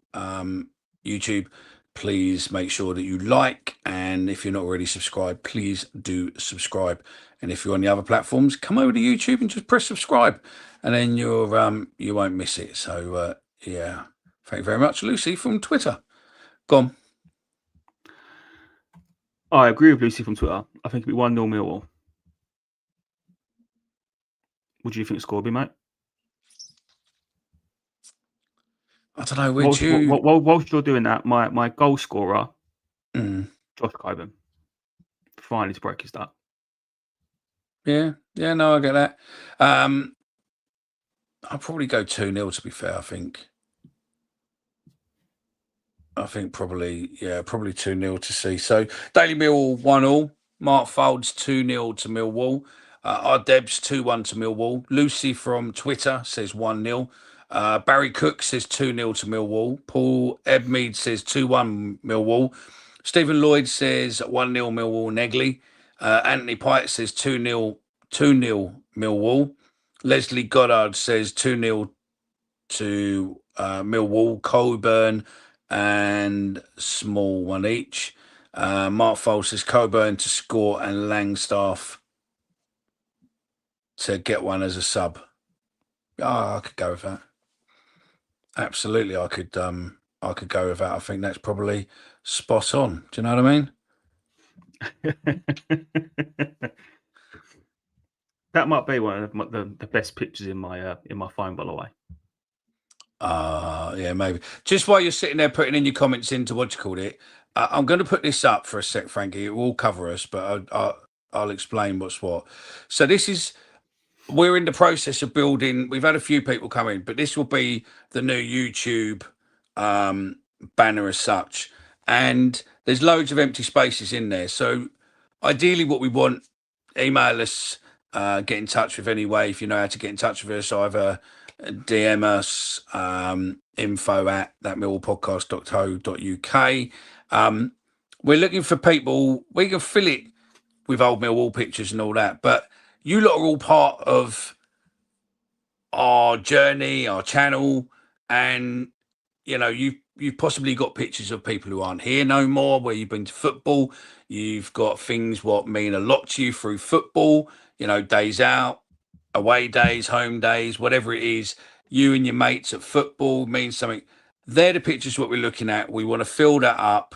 YouTube, please make sure that you like, and if you're not already subscribed, please do subscribe. And if you're on the other platforms, come over to YouTube and just press subscribe, and then you won't miss it. So yeah, thank you very much, Lucy from Twitter. Go on. I agree with Lucy from Twitter. I think it'll be 1-0 Millwall. What do you think the score will be, mate? I don't know. Would you? Whilst you're doing that, my goal scorer, Josh Coburn, finally to break his duck. Yeah, no, I get that. I'll probably go 2-0, to be fair. I think probably 2-0 to see. So Daily Mill 1-1. Mark Folds 2-0 to Millwall. Our Debs 2-1 to Millwall. Lucy from Twitter says 1-0. Barry Cook says 2-0 to Millwall. Paul Ebmead says 2-1 Millwall. Stephen Lloyd says 1-0 Millwall Negley. Anthony Pite says 2-0 Millwall. Leslie Goddard says 2-0 to Millwall. Coburn and Small 1 each. Mark Foles says Coburn to score and Langstaff to get one as a sub. I could go with that. Absolutely, I could go with that. I think that's probably spot on. Do you know what I mean? That might be one of the best pictures in my phone, by the way. Yeah, maybe. Just while you're sitting there putting in your comments into what you called it, I'm going to put this up for a sec, Frankie. It will cover us, but I'll explain what's what. So we're in the process of building. We've had a few people come in, but this will be the new YouTube banner as such. And there's loads of empty spaces in there. So ideally what we want, email us, get in touch with anyway. If you know how to get in touch with us, either DM us, info@thatmillwallpodcast.co.uk. We're looking for people. We can fill it with old Millwall pictures and all that, but you lot are all part of our journey, our channel, and you know you've possibly got pictures of people who aren't here no more, where you've been to football. You've got things what mean a lot to you through football, you know, days out, away days, home days, whatever it is. You and your mates at football means something. They're the pictures what we're looking at. We want to fill that up,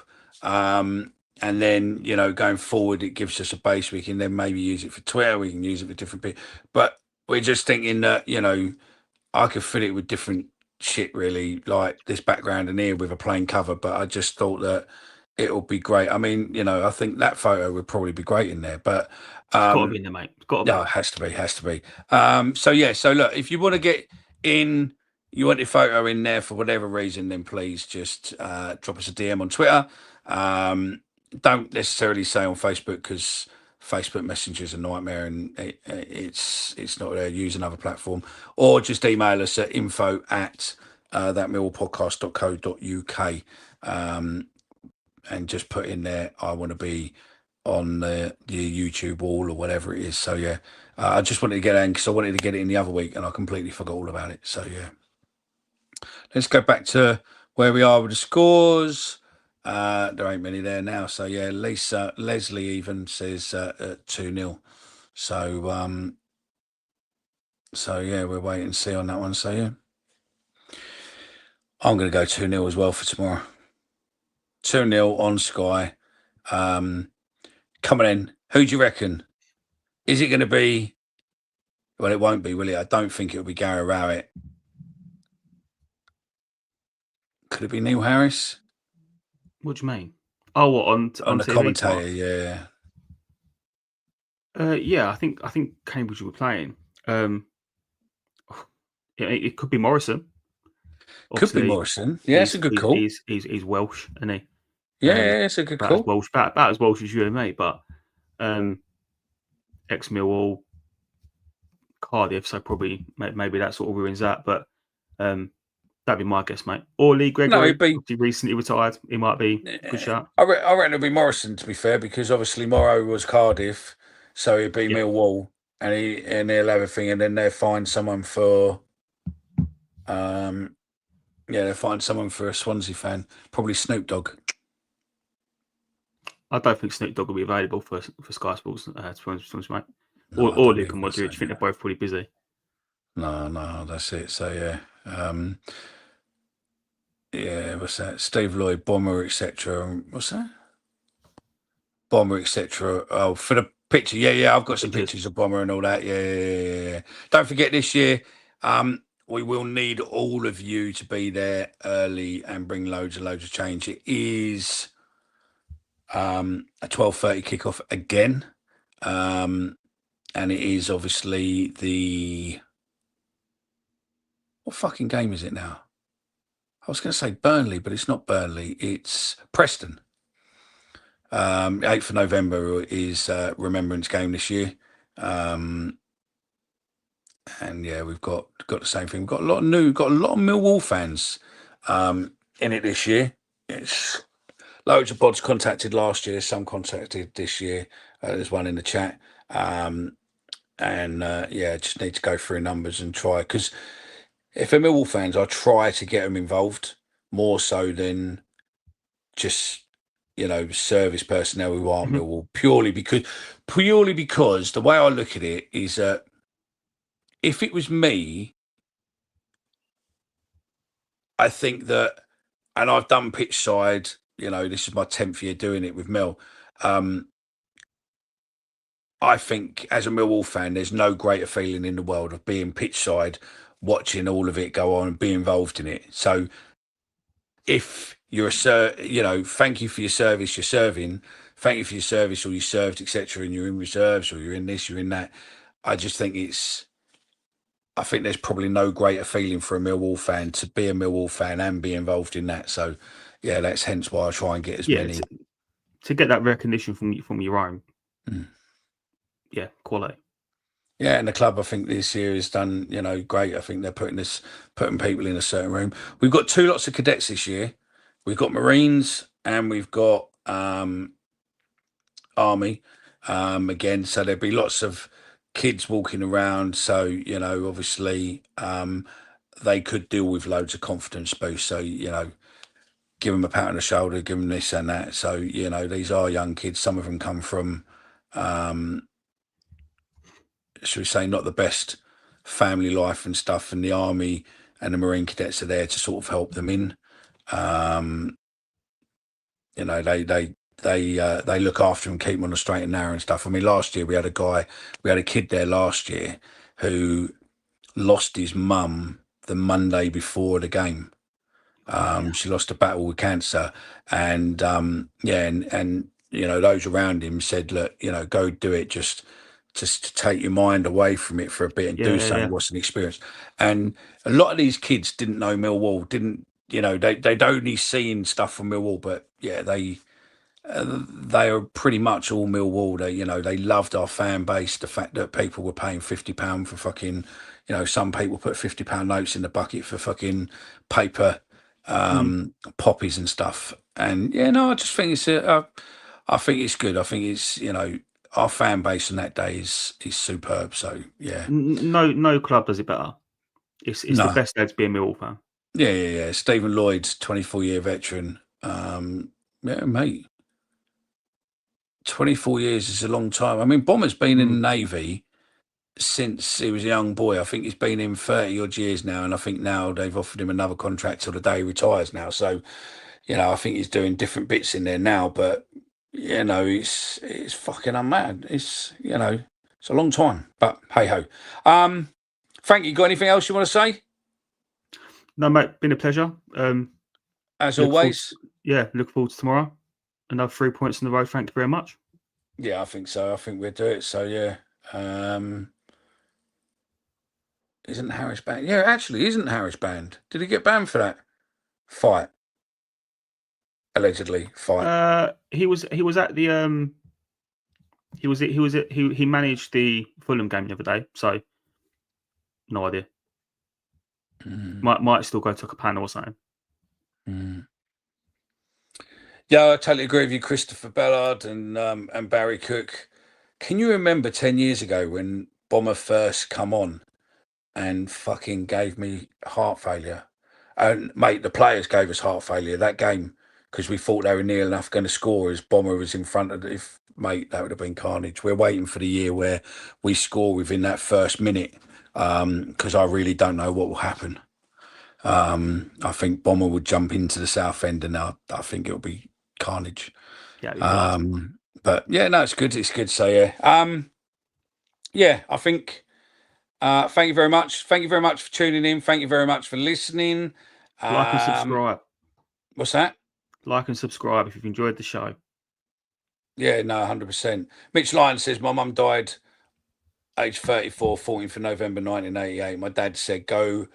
and then, you know, going forward, it gives us a base. We can then maybe use it for Twitter. We can use it for different people. But we're just thinking that, you know, I could fill it with different shit, really, like this background in here with a plain cover. But I just thought that it'll be great. I mean, you know, I think that photo would probably be great in there. But It's got to be in there, mate. It's got to be. no, it has to be. So yeah, so look, if you want to get in, you want your photo in there for whatever reason, then please just drop us a DM on Twitter. Don't necessarily say on Facebook, because Facebook Messenger is a nightmare, and it's not there. Use another platform, or just email us at info@thatmillwallpodcast.co.uk, and just put in there, I want to be on the YouTube wall or whatever it is. So yeah, I just wanted to get in because I wanted to get it in the other week and I completely forgot all about it. So yeah, let's go back to where we are with the scores. There ain't many there now. So yeah, Leslie even says 2-0. So yeah, we'll wait and see on that one. So yeah, I'm going to go 2-0 as well for tomorrow. 2-0 on Sky. Coming in, who do you reckon? Is it going to be? Well, it won't be, will it? I don't think it'll be Gary Rowett. Could it be Neil Harris? What do you mean? Oh, what on the commentator? Yeah. Yeah, I think Cambridge will be playing. It could be Morrison. Could be Obviously, Morrison. Yeah, it's a good call. he's Welsh, isn't he? Yeah, it's a good About as call. Welsh, about as Welsh as you and me, but ex Millwall, Cardiff, so probably maybe that sort of ruins that. But that'd be my guess, mate. Or Lee No, Gregory, it'd be. obviously recently retired. He might be a good shot. I reckon it'd be Morrison, to be fair, because obviously Morrow was Cardiff, so it'd be Yeah. Millwall, and he'll have a thing, and then they'll find someone for, they'll find someone for a Swansea fan, probably Snoop Dogg. I don't think Snoop Dogg will be available for Sky Sports, to be honest, mate. No, I Or don't Luke think and so, Modric. I think they're both pretty busy. No, that's it. So yeah, what's that? Steve Lloyd, Bomber, etc. What's that? Bomber, etc. Oh, for the picture, yeah, I've got some pictures of Bomber and all that. Yeah. Don't forget this year, we will need all of you to be there early and bring loads of change. It is a 12:30 kickoff again, and it is obviously what fucking game is it now? I was going to say Burnley, but it's not Burnley. It's Preston. 8th of November is Remembrance Game this year. And yeah, we've got the same thing. We've got a lot of Millwall fans in it this year. It's loads of pods contacted last year, some contacted this year. There's one in the chat. Just need to go through numbers and try, because if they're Millwall fans, I try to get them involved more so than just, service personnel who aren't Millwall, purely because the way I look at it is that if it was me, I think that, and I've done pitch side, this is my 10th year doing it with Mill. I think as a Millwall fan, there's no greater feeling in the world of being pitch side, watching all of it go on and be involved in it. So if you're thank you for your service, you're serving, thank you for your service, or you served, etc., and you're in reserves, or you're in this, you're in that. I think there's probably no greater feeling for a Millwall fan to be a Millwall fan and be involved in that. So yeah, that's hence why I try and get as many to get that recognition from your own. Yeah, quality. Yeah, and the club, I think this year has done, great. I think they're putting people in a certain room. We've got 2 lots of cadets this year. We've got Marines and we've got Army again. So there'll be lots of kids walking around. So, obviously they could deal with loads of confidence boost. So, give them a pat on the shoulder, give them this and that. So, these are young kids. Some of them come from should we say, not the best family life and stuff, and the Army and the Marine cadets are there to sort of help them in. They look after them, keep them on the straight and narrow and stuff. I mean, last year we had a kid there last year who lost his mum the Monday before the game. She lost a battle with cancer, and those around him said, look, go do it, just to take your mind away from it for a bit and do something. What's an experience? And a lot of these kids didn't know Millwall, they'd only seen stuff from Millwall, but yeah, they are pretty much all Millwall. They loved our fan base, the fact that people were paying £50 for fucking, some people put £50 notes in the bucket for fucking paper poppies and stuff. And I just think I think it's good. I think it's, our fan base on that day is superb. So yeah, no club does it better. It's the best day to be a Millwall fan. Yeah. Stephen Lloyd's 24-year veteran. Mate, 24 years is a long time. I mean, Bomber's been in the Navy since he was a young boy. I think he's been in 30 odd years now, and I think now they've offered him another contract till the day he retires now. So, I think he's doing different bits in there now, but it's fucking unmad. It's it's a long time, but hey ho. Frank, you got anything else you want to say? No, mate, been a pleasure. As always. Look forward to tomorrow. Another 3 points in the road. Thank you very much. Yeah, I think so. I think we'll do it. So yeah. Isn't Harris banned? Yeah, actually, isn't Harris banned? Did he get banned for that fight? Allegedly fight. He was at the he managed the Fulham game the other day, so no idea. Might still go to a panel or something. Yeah, I totally agree with you, Christopher Bellard and Barry Cook. Can you remember 10 years ago when Bomber first come on and fucking gave me heart failure? And mate, the players gave us heart failure that game because we thought they were near enough going to score as Bomber was in front of if mate, that would have been carnage. We're waiting for the year where we score within that first minute because I really don't know what will happen. I think Bomber would jump into the south end and I think it'll be carnage. Yeah. But yeah, no, it's good. It's good. So yeah. Yeah, I think thank you very much. Thank you very much for tuning in. Thank you very much for listening. Like and subscribe. What's that? Like and subscribe if you've enjoyed the show. Yeah, no, 100%. Mitch Lyon says, my mum died age 34, 14th of November 1988. My dad said, go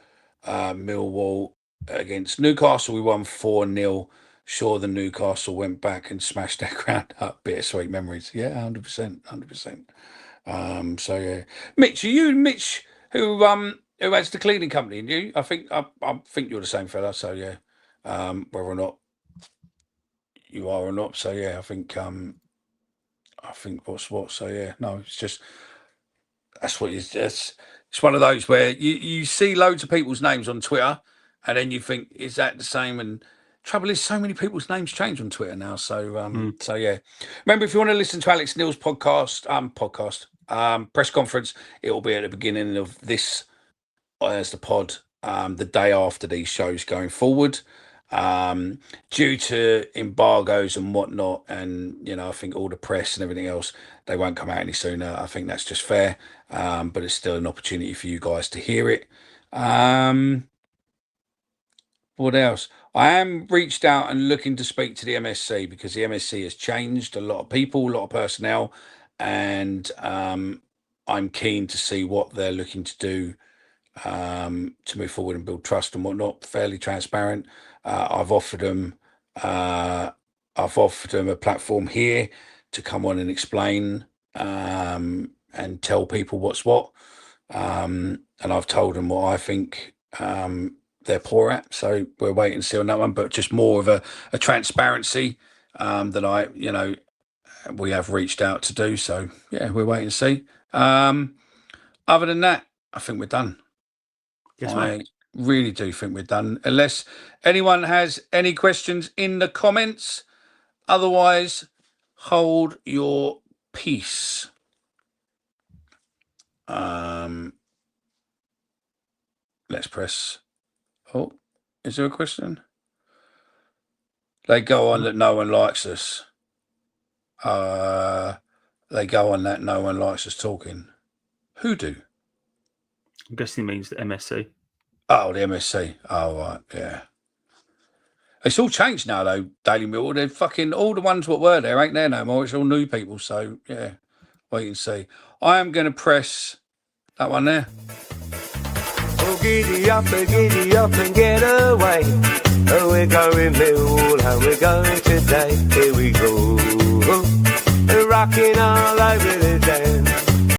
Millwall against Newcastle. We won 4-0. Sure, the Newcastle went back and smashed their ground up. Bittersweet memories. Yeah, 100%. 100%. So, yeah. Mitch, are you Mitch who has the cleaning company? And you? I think you're the same fella. So, yeah. Whether or not you are or not. So, yeah, I think what's what. So yeah, no, it's just that's what it's one of those where you see loads of people's names on Twitter, and then you think, is that the same? And trouble is, so many people's names change on Twitter now. So so yeah. Remember, if you want to listen to Alex Neil's press conference, it will be at the beginning of this as the pod, the day after these shows going forward. Due to embargoes and whatnot, and I think all the press and everything else, they won't come out any sooner. I think that's just fair, but it's still an opportunity for you guys to hear it. What else? I am reached out and looking to speak to the MSC because the MSC has changed a lot of people, a lot of personnel, and I'm keen to see what they're looking to do to move forward and build trust and whatnot. Fairly transparent. I've offered them a platform here to come on and explain and tell people what's what. And I've told them what I think they're poor at. So we're waiting to see on that one, but just more of a transparency that we have reached out to do. So yeah, we're waiting to see. Other than that, I think we're done. Yes, I mate. really do think we're done, unless anyone has any questions in the comments. Otherwise, hold your peace. Let's press. Oh, is there a question? They go on that no one likes us. They go on that no one likes us talking. Who do? I'm guessing it means the MSC. Oh, the MSC. Oh, right, yeah. It's all changed now, though, Daily Mirror. They're fucking, all the ones what were there ain't there no more. It's all new people, so, yeah. Wait and see. I am going to press that one there. Oh, giddy up and get away. Oh, we're going Millwall and we're going today. Here we go. Rocking all over the dance.